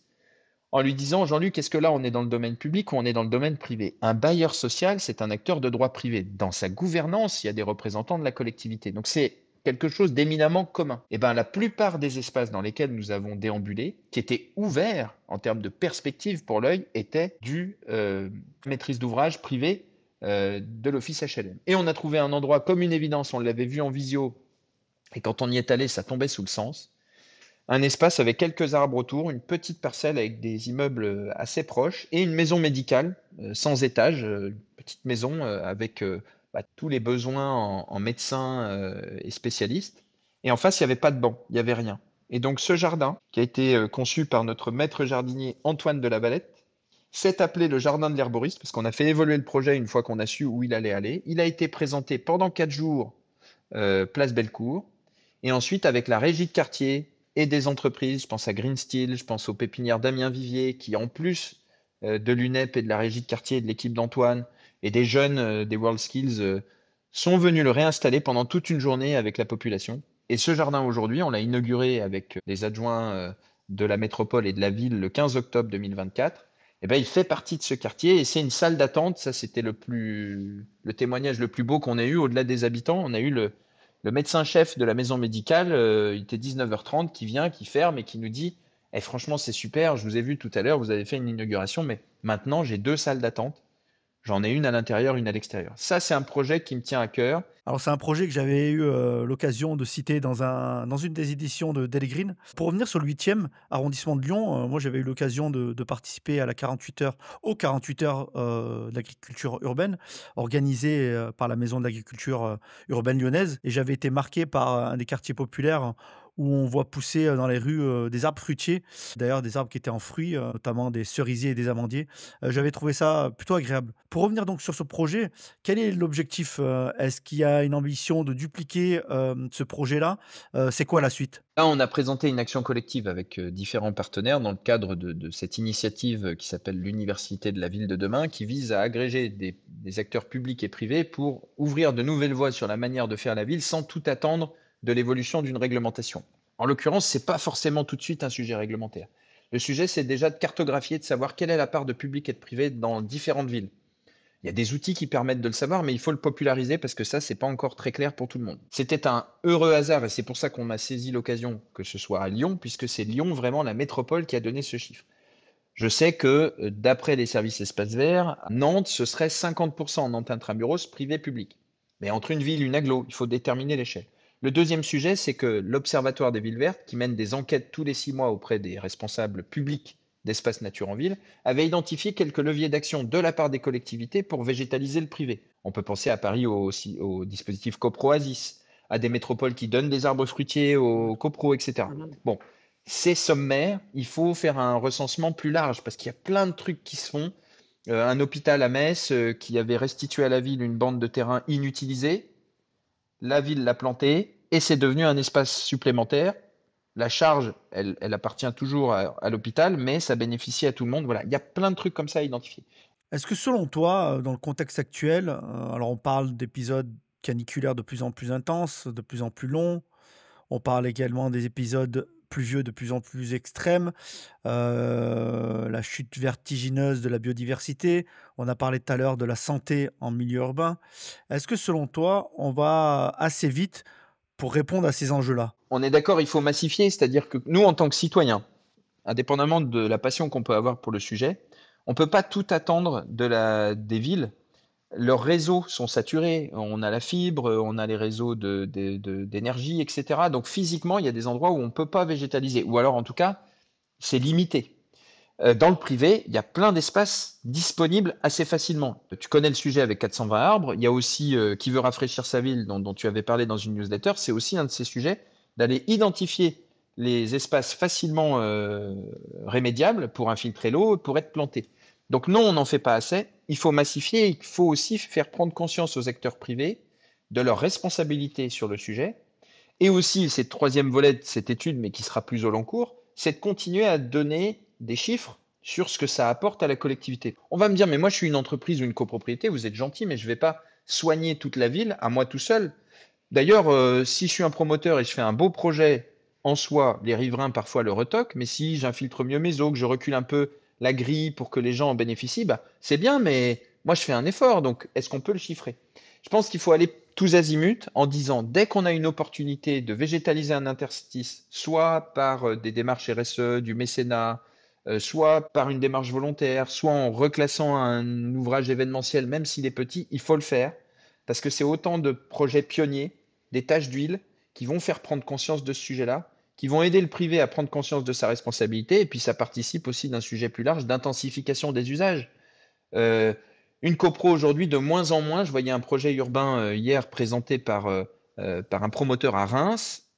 en lui disant, Jean-Luc, est-ce que là on est dans le domaine public ou on est dans le domaine privé? Un bailleur social, c'est un acteur de droit privé. Dans sa gouvernance, il y a des représentants de la collectivité. Donc c'est quelque chose d'éminemment commun. Et bien la plupart des espaces dans lesquels nous avons déambulé, qui étaient ouverts en termes de perspective pour l'œil, étaient du maîtrise d'ouvrage privé de l'office HLM. Et on a trouvé un endroit comme une évidence, on l'avait vu en visio, et quand on y est allé, ça tombait sous le sens. Un espace avec quelques arbres autour, une petite parcelle avec des immeubles assez proches et une maison médicale sans étage, une petite maison avec tous les besoins en médecins et spécialistes. Et en face, il n'y avait pas de banc, il n'y avait rien. Et donc ce jardin, qui a été conçu par notre maître jardinier Antoine de la Valette, s'est appelé le jardin de l'herboriste, parce qu'on a fait évoluer le projet une fois qu'on a su où il allait aller. Il a été présenté pendant 4 jours place Bellecour, et ensuite avec la régie de quartier et des entreprises, je pense à Green Steel, je pense aux pépinières Damien Vivier, qui en plus de l'UNEP et de la régie de quartier et de l'équipe d'Antoine et des jeunes des World Skills sont venus le réinstaller pendant toute une journée avec la population. Et ce jardin aujourd'hui, on l'a inauguré avec les adjoints de la métropole et de la ville le 15 octobre 2024. Et ben, il fait partie de ce quartier et c'est une salle d'attente. Ça, c'était le témoignage le plus beau qu'on ait eu au-delà des habitants. On a eu le médecin-chef de la maison médicale, il était 19h30, qui vient, qui ferme et qui nous dit: «Eh, franchement, c'est super, je vous ai vu tout à l'heure, vous avez fait une inauguration, mais maintenant j'ai 2 salles d'attente. J'en ai une à l'intérieur, une à l'extérieur». Ça, c'est un projet qui me tient à cœur. Alors c'est un projet que j'avais eu, l'occasion de citer dans une des éditions de Daily Green. Pour revenir sur le 8e arrondissement de Lyon, moi j'avais eu l'occasion de participer à la 48 heures aux 48 heures, de l'agriculture urbaine, organisée, par la Maison de l'agriculture, urbaine lyonnaise, et j'avais été marqué par, un des quartiers populaires où on voit pousser, dans les rues, des arbres fruitiers. D'ailleurs des arbres qui étaient en fruits, notamment des cerisiers et des amandiers. J'avais trouvé ça plutôt agréable. Pour revenir donc sur ce projet, quel est l'objectif? Est-ce qu'il y a une ambition de dupliquer, ce projet-là? C'est quoi la suite? Là, on a présenté une action collective avec différents partenaires dans le cadre de cette initiative qui s'appelle l'Université de la ville de demain, qui vise à agréger des acteurs publics et privés pour ouvrir de nouvelles voies sur la manière de faire la ville sans tout attendre de l'évolution d'une réglementation. En l'occurrence, ce n'est pas forcément tout de suite un sujet réglementaire. Le sujet, c'est déjà de cartographier, de savoir quelle est la part de public et de privé dans différentes villes. Il y a des outils qui permettent de le savoir, mais il faut le populariser parce que ça, c'est pas encore très clair pour tout le monde. C'était un heureux hasard et c'est pour ça qu'on a saisi l'occasion que ce soit à Lyon, puisque c'est Lyon vraiment la métropole qui a donné ce chiffre. Je sais que d'après les services espaces verts, Nantes, ce serait 50% en Nantes intramuros, privé-public. Mais entre une ville et une agglo, il faut déterminer l'échelle. Le deuxième sujet, c'est que l'Observatoire des villes vertes, qui mène des enquêtes tous les 6 mois auprès des responsables publics d'espaces nature en ville, avait identifié quelques leviers d'action de la part des collectivités pour végétaliser le privé. On peut penser à Paris au dispositif CoProAsis, à des métropoles qui donnent des arbres fruitiers aux copros, etc. Bon, c'est sommaire, il faut faire un recensement plus large parce qu'il y a plein de trucs qui se font. Un hôpital à Metz qui avait restitué à la ville une bande de terrain inutilisée, la ville l'a planté et c'est devenu un espace supplémentaire. La charge, elle appartient toujours à l'hôpital, mais ça bénéficie à tout le monde. Voilà, il y a plein de trucs comme ça à identifier. Est-ce que selon toi, dans le contexte actuel, alors on parle d'épisodes caniculaires de plus en plus intenses, de plus en plus longs, on parle également des épisodes pluvieux de plus en plus extrêmes, la chute vertigineuse de la biodiversité, on a parlé tout à l'heure de la santé en milieu urbain. Est-ce que selon toi, on va assez vite pour répondre à ces enjeux-là? On est d'accord, il faut massifier, c'est-à-dire que nous, en tant que citoyens, indépendamment de la passion qu'on peut avoir pour le sujet, on ne peut pas tout attendre des villes. Leurs réseaux sont saturés. On a la fibre, on a les réseaux d'énergie, etc. Donc physiquement, il y a des endroits où on ne peut pas végétaliser. Ou alors, en tout cas, c'est limité. Dans le privé, il y a plein d'espaces disponibles assez facilement. Tu connais le sujet avec 420 arbres. Il y a aussi Qui veut rafraîchir sa ville, dont tu avais parlé dans une newsletter. C'est aussi un de ces sujets d'aller identifier les espaces facilement rémédiables pour infiltrer l'eau, pour être plantés. Donc non, on n'en fait pas assez. Il faut massifier. Il faut aussi faire prendre conscience aux acteurs privés de leurs responsabilités sur le sujet. Et aussi, c'est le troisième volet de cette étude, mais qui sera plus au long cours, c'est de continuer à donner des chiffres sur ce que ça apporte à la collectivité. On va me dire, mais moi je suis une entreprise ou une copropriété, vous êtes gentil, mais je ne vais pas soigner toute la ville à moi tout seul. D'ailleurs, si je suis un promoteur et je fais un beau projet, en soi, les riverains parfois le retoquent, mais si j'infiltre mieux mes eaux, que je recule un peu la grille pour que les gens en bénéficient, bah, c'est bien, mais moi je fais un effort, donc est-ce qu'on peut le chiffrer? Je pense qu'il faut aller tous azimuts en disant, dès qu'on a une opportunité de végétaliser un interstice, soit par des démarches RSE, du mécénat, soit par une démarche volontaire, soit en reclassant un ouvrage événementiel, même s'il est petit, il faut le faire, parce que c'est autant de projets pionniers, des taches d'huile, qui vont faire prendre conscience de ce sujet-là, qui vont aider le privé à prendre conscience de sa responsabilité, et puis ça participe aussi d'un sujet plus large d'intensification des usages. Euh, une copro aujourd'hui, de moins en moins, je voyais un projet urbain hier présenté par un promoteur à Reims,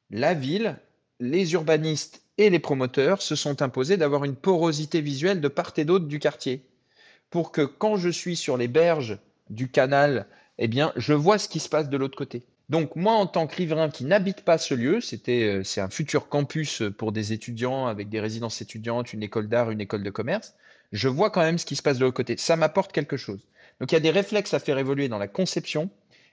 la ville, les urbanistes et les promoteurs se sont imposés d'avoir une porosité visuelle de part et d'autre du quartier, pour que quand je suis sur les berges du canal, eh bien, je vois ce qui se passe de l'autre côté. Donc moi, en tant que riverain qui n'habite pas ce lieu, c'est un futur campus pour des étudiants avec des résidences étudiantes, une école d'art, une école de commerce, je vois quand même ce qui se passe de l'autre côté. Ça m'apporte quelque chose. Donc il y a des réflexes à faire évoluer dans la conception,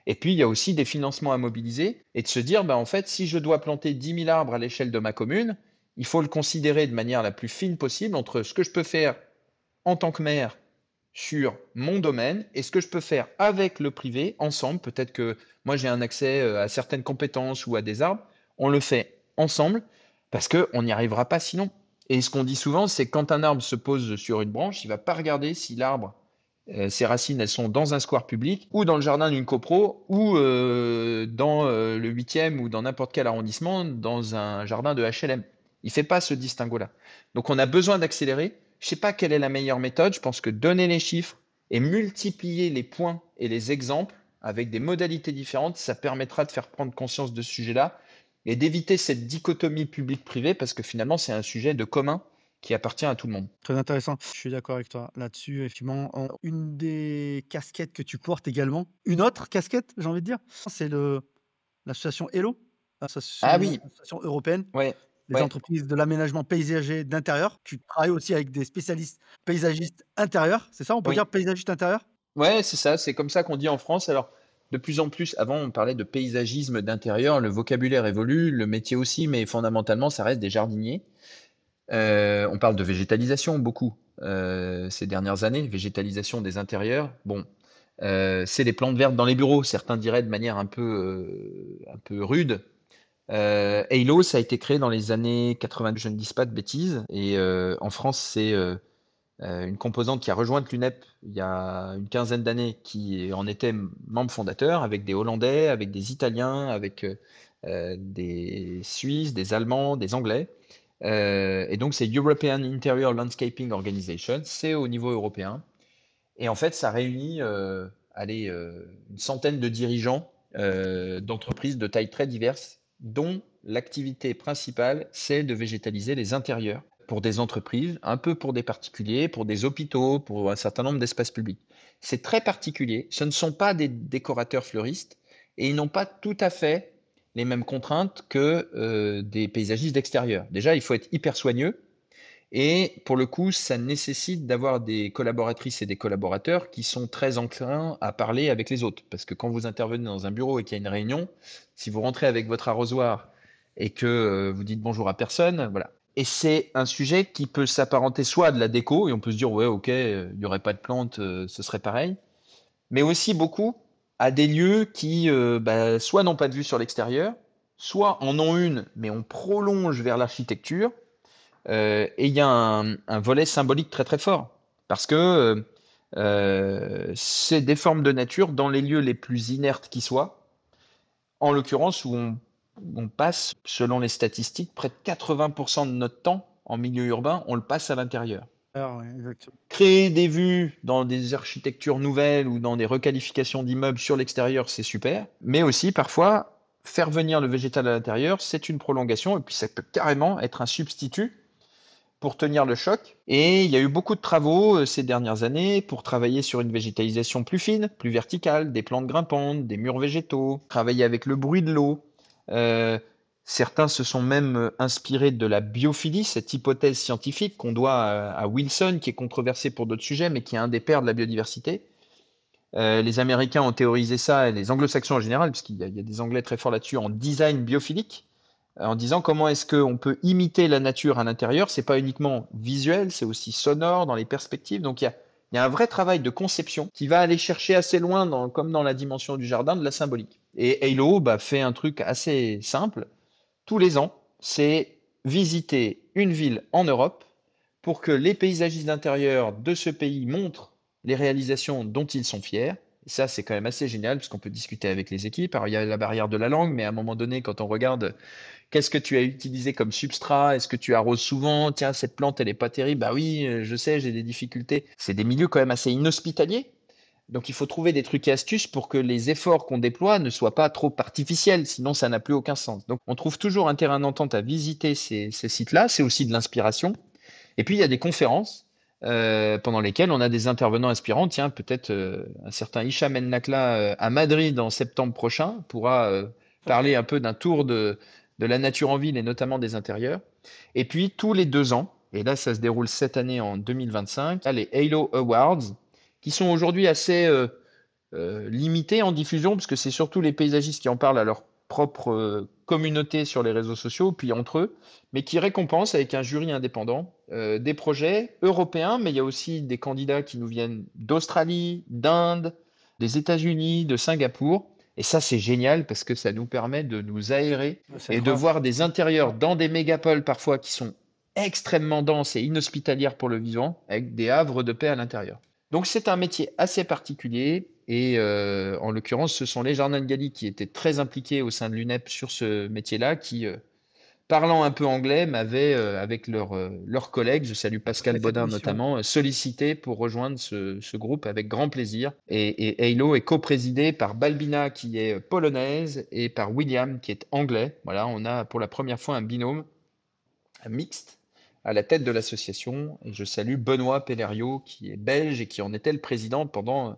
et puis il y a aussi des financements à mobiliser, et de se dire, en fait, si je dois planter 10 000 arbres à l'échelle de ma commune, il faut le considérer de manière la plus fine possible entre ce que je peux faire en tant que maire sur mon domaine et ce que je peux faire avec le privé ensemble. Peut-être que moi j'ai un accès à certaines compétences ou à des arbres. On le fait ensemble parce qu'on n'y arrivera pas sinon. Et ce qu'on dit souvent, c'est quand un arbre se pose sur une branche, il ne va pas regarder si l'arbre, ses racines, elles sont dans un square public ou dans le jardin d'une copro ou dans le 8e ou dans n'importe quel arrondissement, dans un jardin de HLM. Il ne fait pas ce distinguo-là. Donc on a besoin d'accélérer. Je ne sais pas quelle est la meilleure méthode. Je pense que donner les chiffres et multiplier les points et les exemples avec des modalités différentes, ça permettra de faire prendre conscience de ce sujet-là et d'éviter cette dichotomie public-privé parce que finalement, c'est un sujet de commun qui appartient à tout le monde. Très intéressant. Je suis d'accord avec toi là-dessus, effectivement. Une des casquettes que tu portes également, une autre casquette, j'ai envie de dire, c'est l'association Hello, Ah oui, l'association européenne ouais, des ouais, entreprises de l'aménagement paysager d'intérieur. Tu travailles aussi avec des spécialistes paysagistes intérieurs, c'est ça? On peut oui. dire paysagiste intérieur? Ouais, c'est ça, c'est comme ça qu'on dit en France. Alors, de plus en plus, avant, on parlait de paysagisme d'intérieur, le vocabulaire évolue, le métier aussi, mais fondamentalement, ça reste des jardiniers. On parle de végétalisation beaucoup ces dernières années, végétalisation des intérieurs. Bon, c'est les plantes vertes dans les bureaux. Certains diraient de manière un peu rude. Halo, ça a été créé dans les années 80, je ne dis pas de bêtises. Et en France, c'est une composante qui a rejoint l'UNEP il y a une quinzaine d'années, qui en était membre fondateur, avec des Hollandais, avec des Italiens, avec des Suisses, des Allemands, des Anglais. Et donc, c'est European Interior Landscaping Organization, c'est au niveau européen. Et en fait, ça réunit allez, une centaine de dirigeants d'entreprises de tailles très diverses, dont l'activité principale, c'est de végétaliser les intérieurs pour des entreprises, un peu pour des particuliers, pour des hôpitaux, pour un certain nombre d'espaces publics. C'est très particulier. Ce ne sont pas des décorateurs fleuristes et ils n'ont pas tout à fait les mêmes contraintes que des paysagistes d'extérieur. Déjà, il faut être hyper soigneux et pour le coup, ça nécessite d'avoir des collaboratrices et des collaborateurs qui sont très enclins à parler avec les autres. Parce que quand vous intervenez dans un bureau et qu'il y a une réunion, si vous rentrez avec votre arrosoir et que vous dites bonjour à personne, voilà. Et c'est un sujet qui peut s'apparenter soit à de la déco, et on peut se dire, ouais, ok, il n'y aurait pas de plantes, ce serait pareil, mais aussi beaucoup à des lieux qui soit n'ont pas de vue sur l'extérieur, soit en ont une, mais on prolonge vers l'architecture, et il y a un volet symbolique très très fort, parce que c'est des formes de nature dans les lieux les plus inertes qui soient, en l'occurrence où on passe, selon les statistiques, près de 80% de notre temps en milieu urbain, on le passe à l'intérieur. Ah ouais, exactement. Créer des vues dans des architectures nouvelles ou dans des requalifications d'immeubles sur l'extérieur, c'est super, mais aussi parfois, faire venir le végétal à l'intérieur, c'est une prolongation, et puis ça peut carrément être un substitut pour tenir le choc. Et il y a eu beaucoup de travaux ces dernières années pour travailler sur une végétalisation plus fine, plus verticale, des plantes grimpantes, des murs végétaux, travailler avec le bruit de l'eau. Euh, Certains se sont même inspirés de la biophilie, cette hypothèse scientifique qu'on doit à Wilson, qui est controversée pour d'autres sujets, mais qui est un des pères de la biodiversité. Les Américains ont théorisé ça, et les Anglo-Saxons en général, puisqu'il y a des Anglais très forts là-dessus, en design biophilique, en disant comment est-ce qu'on peut imiter la nature à l'intérieur. C'est pas uniquement visuel, c'est aussi sonore dans les perspectives. Donc il y a un vrai travail de conception qui va aller chercher assez loin, comme dans la dimension du jardin, de la symbolique. Et Halo fait un truc assez simple. Tous les ans, c'est visiter une ville en Europe pour que les paysagistes d'intérieur de ce pays montrent les réalisations dont ils sont fiers. Et ça, c'est quand même assez génial puisqu'on peut discuter avec les équipes. Alors, il y a la barrière de la langue, mais à un moment donné, quand on regarde qu'est-ce que tu as utilisé comme substrat, est-ce que tu arroses souvent, tiens, cette plante, elle est pas terrible, bah oui, je sais, j'ai des difficultés. C'est des milieux quand même assez inhospitaliers. Donc, il faut trouver des trucs et astuces pour que les efforts qu'on déploie ne soient pas trop artificiels, sinon ça n'a plus aucun sens. Donc, on trouve toujours un terrain d'entente à visiter ces sites-là. C'est aussi de l'inspiration. Et puis, il y a des conférences pendant lesquelles on a des intervenants inspirants. Tiens, peut-être un certain Hicham El Nakla à Madrid en septembre prochain pourra parler un peu d'un tour de la nature en ville et notamment des intérieurs. Et puis, tous les 2 ans, et là, ça se déroule cette année en 2025, les Halo Awards, qui sont aujourd'hui assez limités en diffusion, parce que c'est surtout les paysagistes qui en parlent à leur propre communauté sur les réseaux sociaux, puis entre eux, mais qui récompensent avec un jury indépendant des projets européens, mais il y a aussi des candidats qui nous viennent d'Australie, d'Inde, des États-Unis, de Singapour. Et ça, c'est génial parce que ça nous permet de nous aérer C'est et de incroyable. voir des intérieurs dans des mégapoles parfois qui sont extrêmement denses et inhospitalières pour le vivant, avec des havres de paix à l'intérieur. Donc c'est un métier assez particulier et en l'occurrence, ce sont les Jardins de Galie qui étaient très impliqués au sein de l'UNEP sur ce métier-là, qui, parlant un peu anglais, m'avaient, avec leurs collègues, je salue Pascal Fait cette Bodin mission. notamment, sollicité pour rejoindre ce groupe avec grand plaisir. Et Halo est coprésidé par Balbina qui est polonaise et par William qui est anglais. Voilà, on a pour la première fois un binôme mixte à la tête de l'association. Et je salue Benoît Pellerio, qui est belge et qui en était le président pendant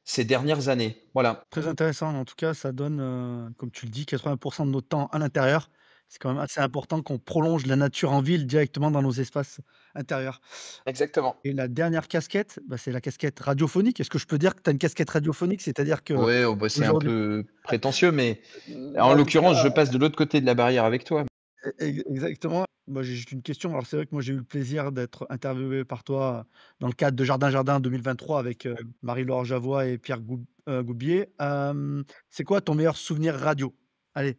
ces dernières années. Voilà. Très intéressant. En tout cas, ça donne, comme tu le dis, 80 de notre temps à l'intérieur. C'est quand même assez important qu'on prolonge la nature en ville directement dans nos espaces intérieurs. Exactement. Et la dernière casquette, bah, c'est la casquette radiophonique. Est-ce que je peux dire que tu as une casquette radiophonique? C'est-à-dire Ouais, oh, bah, c'est un qu'aujourd'hui peu prétentieux, mais en en tout l'occurrence, je cas, passe de l'autre côté de la barrière avec toi. exactement. Moi, j'ai juste une question. Alors, c'est vrai que moi, j'ai eu le plaisir d'être interviewé par toi dans le cadre de Jardin Jardin 2023 avec, Marie-Laure Javois et Pierre Goubier. C'est quoi ton meilleur souvenir radio? Allez,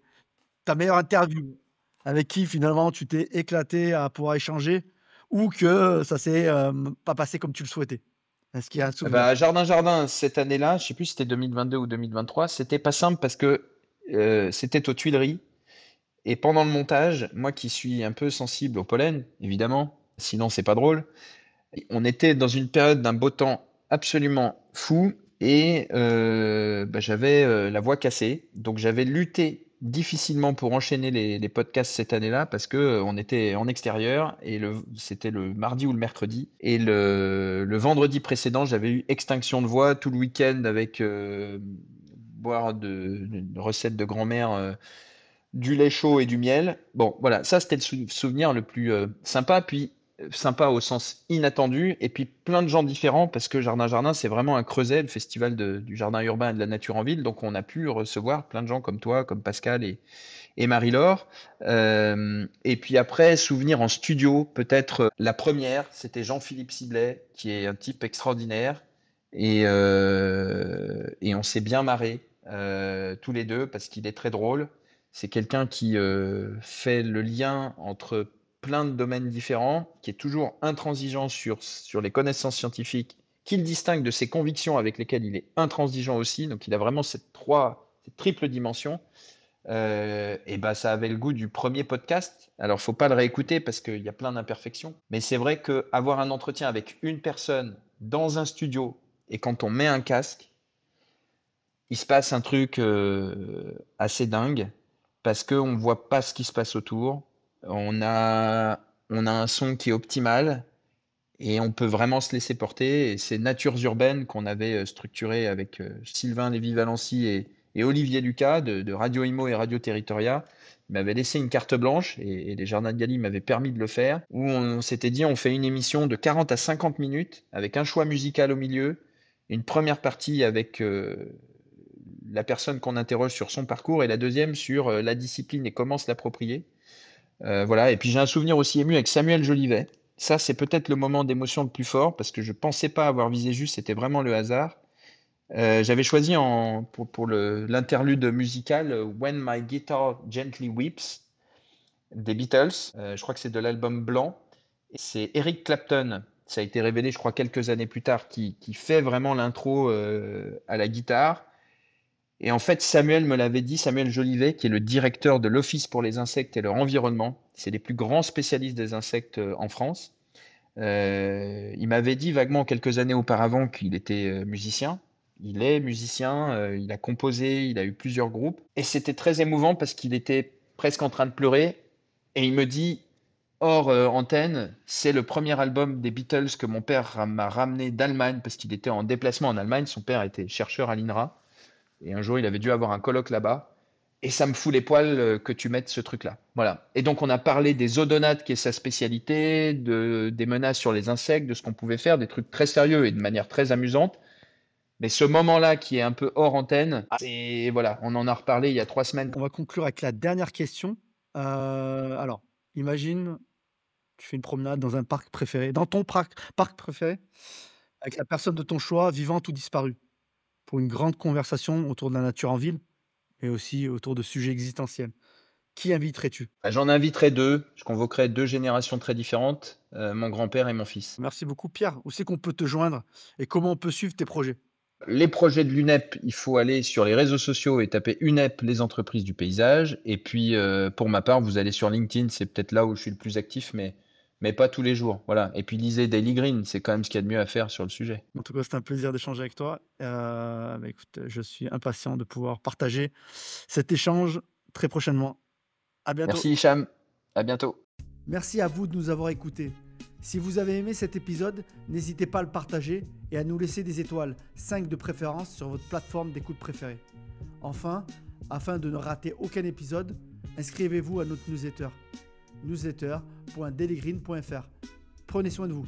ta meilleure interview, avec qui finalement tu t'es éclaté à pouvoir échanger ou que ça s'est, pas passé comme tu le souhaitais? Est-ce qu'il y a un Eh souvenir? ben, Jardin Jardin, cette année-là, je sais plus si c'était 2022 ou 2023, c'était pas simple parce que c'était aux Tuileries. Et pendant le montage, moi qui suis un peu sensible au pollen, évidemment, sinon c'est pas drôle, on était dans une période d'un beau temps absolument fou et bah, j'avais la voix cassée. Donc j'avais lutté difficilement pour enchaîner les podcasts cette année-là parce que on était en extérieur et c'était le mardi ou le mercredi. Et le vendredi précédent, j'avais eu extinction de voix tout le week-end avec boire une recette de grand-mère. Du lait chaud et du miel. Bon, voilà, ça c'était le souvenir le plus sympa, puis sympa au sens inattendu, et puis plein de gens différents, parce que Jardin Jardin, c'est vraiment un creuset, le festival du jardin urbain et de la nature en ville, donc on a pu recevoir plein de gens comme toi, comme Pascal et Marie-Laure. Et puis après, souvenir en studio, peut-être la première, c'était Jean-Philippe Siblet, qui est un type extraordinaire, et on s'est bien marré tous les deux, parce qu'il est très drôle. C'est quelqu'un qui fait le lien entre plein de domaines différents, qui est toujours intransigeant sur les connaissances scientifiques, qu'il distingue de ses convictions avec lesquelles il est intransigeant aussi. Donc il a vraiment cette triple dimension. Et bah, ça avait le goût du premier podcast. Alors, faut pas le réécouter parce qu'il y a plein d'imperfections. Mais c'est vrai qu'avoir un entretien avec une personne dans un studio et quand on met un casque, il se passe un truc assez dingue parce qu'on ne voit pas ce qui se passe autour. On a, on a un son qui est optimal et on peut vraiment se laisser porter. Et c'est Natures Urbaines qu'on avait structuré avec Sylvain Lévy-Valency et Olivier Lucas de Radio Imo et Radio Territoria. Ils m'avaient laissé une carte blanche et les Jardins de Galie m'avaient permis de le faire. Où on s'était dit on fait une émission de 40 à 50 minutes avec un choix musical au milieu, une première partie avec la personne qu'on interroge sur son parcours et la deuxième sur la discipline et comment se l'approprier. Voilà. Et puis j'ai un souvenir aussi ému avec Samuel Jolivet. Ça, c'est peut-être le moment d'émotion le plus fort parce que je pensais pas avoir visé juste, c'était vraiment le hasard. J'avais choisi pour l'interlude musical When My Guitar Gently Weeps des Beatles. Je crois que c'est de l'album Blanc. Et c'est Eric Clapton, ça a été révélé, je crois, quelques années plus tard, qui fait vraiment l'intro à la guitare. Et en fait, Samuel me l'avait dit, Samuel Jolivet, qui est le directeur de l'Office pour les insectes et leur environnement. C'est les plus grands spécialistes des insectes en France. Il m'avait dit vaguement quelques années auparavant qu'il était musicien. Il est musicien, il a composé, il a eu plusieurs groupes. Et c'était très émouvant parce qu'il était presque en train de pleurer. Et il me dit, hors antenne, c'est le premier album des Beatles que mon père m'a ramené d'Allemagne parce qu'il était en déplacement en Allemagne. Son père était chercheur à l'INRA. Et un jour, il avait dû avoir un colloque là-bas. Et ça me fout les poils que tu mettes ce truc-là. Voilà. Et donc, on a parlé des odonates, qui est sa spécialité, des menaces sur les insectes, de ce qu'on pouvait faire, des trucs très sérieux et de manière très amusante. Mais ce moment-là qui est un peu hors antenne, c'est voilà, on en a reparlé il y a 3 semaines. On va conclure avec la dernière question. Alors, imagine, tu fais une promenade dans un parc préféré, dans ton parc préféré, avec la personne de ton choix, vivante ou disparue, pour une grande conversation autour de la nature en ville, mais aussi autour de sujets existentiels. Qui inviterais-tu? Bah, j'en inviterai 2. Je convoquerai 2 générations très différentes, mon grand-père et mon fils. Merci beaucoup, Pierre. Où c'est qu'on peut te joindre et comment on peut suivre tes projets? Les projets de l'UNEP, il faut aller sur les réseaux sociaux et taper UNEP, les entreprises du paysage. Et puis, pour ma part, vous allez sur LinkedIn, c'est peut-être là où je suis le plus actif, mais pas tous les jours. Voilà. Et puis, lisez Daily Green, c'est quand même ce qu'il y a de mieux à faire sur le sujet. En tout cas, c'était un plaisir d'échanger avec toi. Écoute, je suis impatient de pouvoir partager cet échange très prochainement. À bientôt. Merci Hicham, à bientôt. Merci à vous de nous avoir écoutés. Si vous avez aimé cet épisode, n'hésitez pas à le partager et à nous laisser des étoiles, 5 de préférence sur votre plateforme d'écoute préférée. Enfin, afin de ne rater aucun épisode, inscrivez-vous à notre newsletter, newsletter.dailygreen.fr. Prenez soin de vous.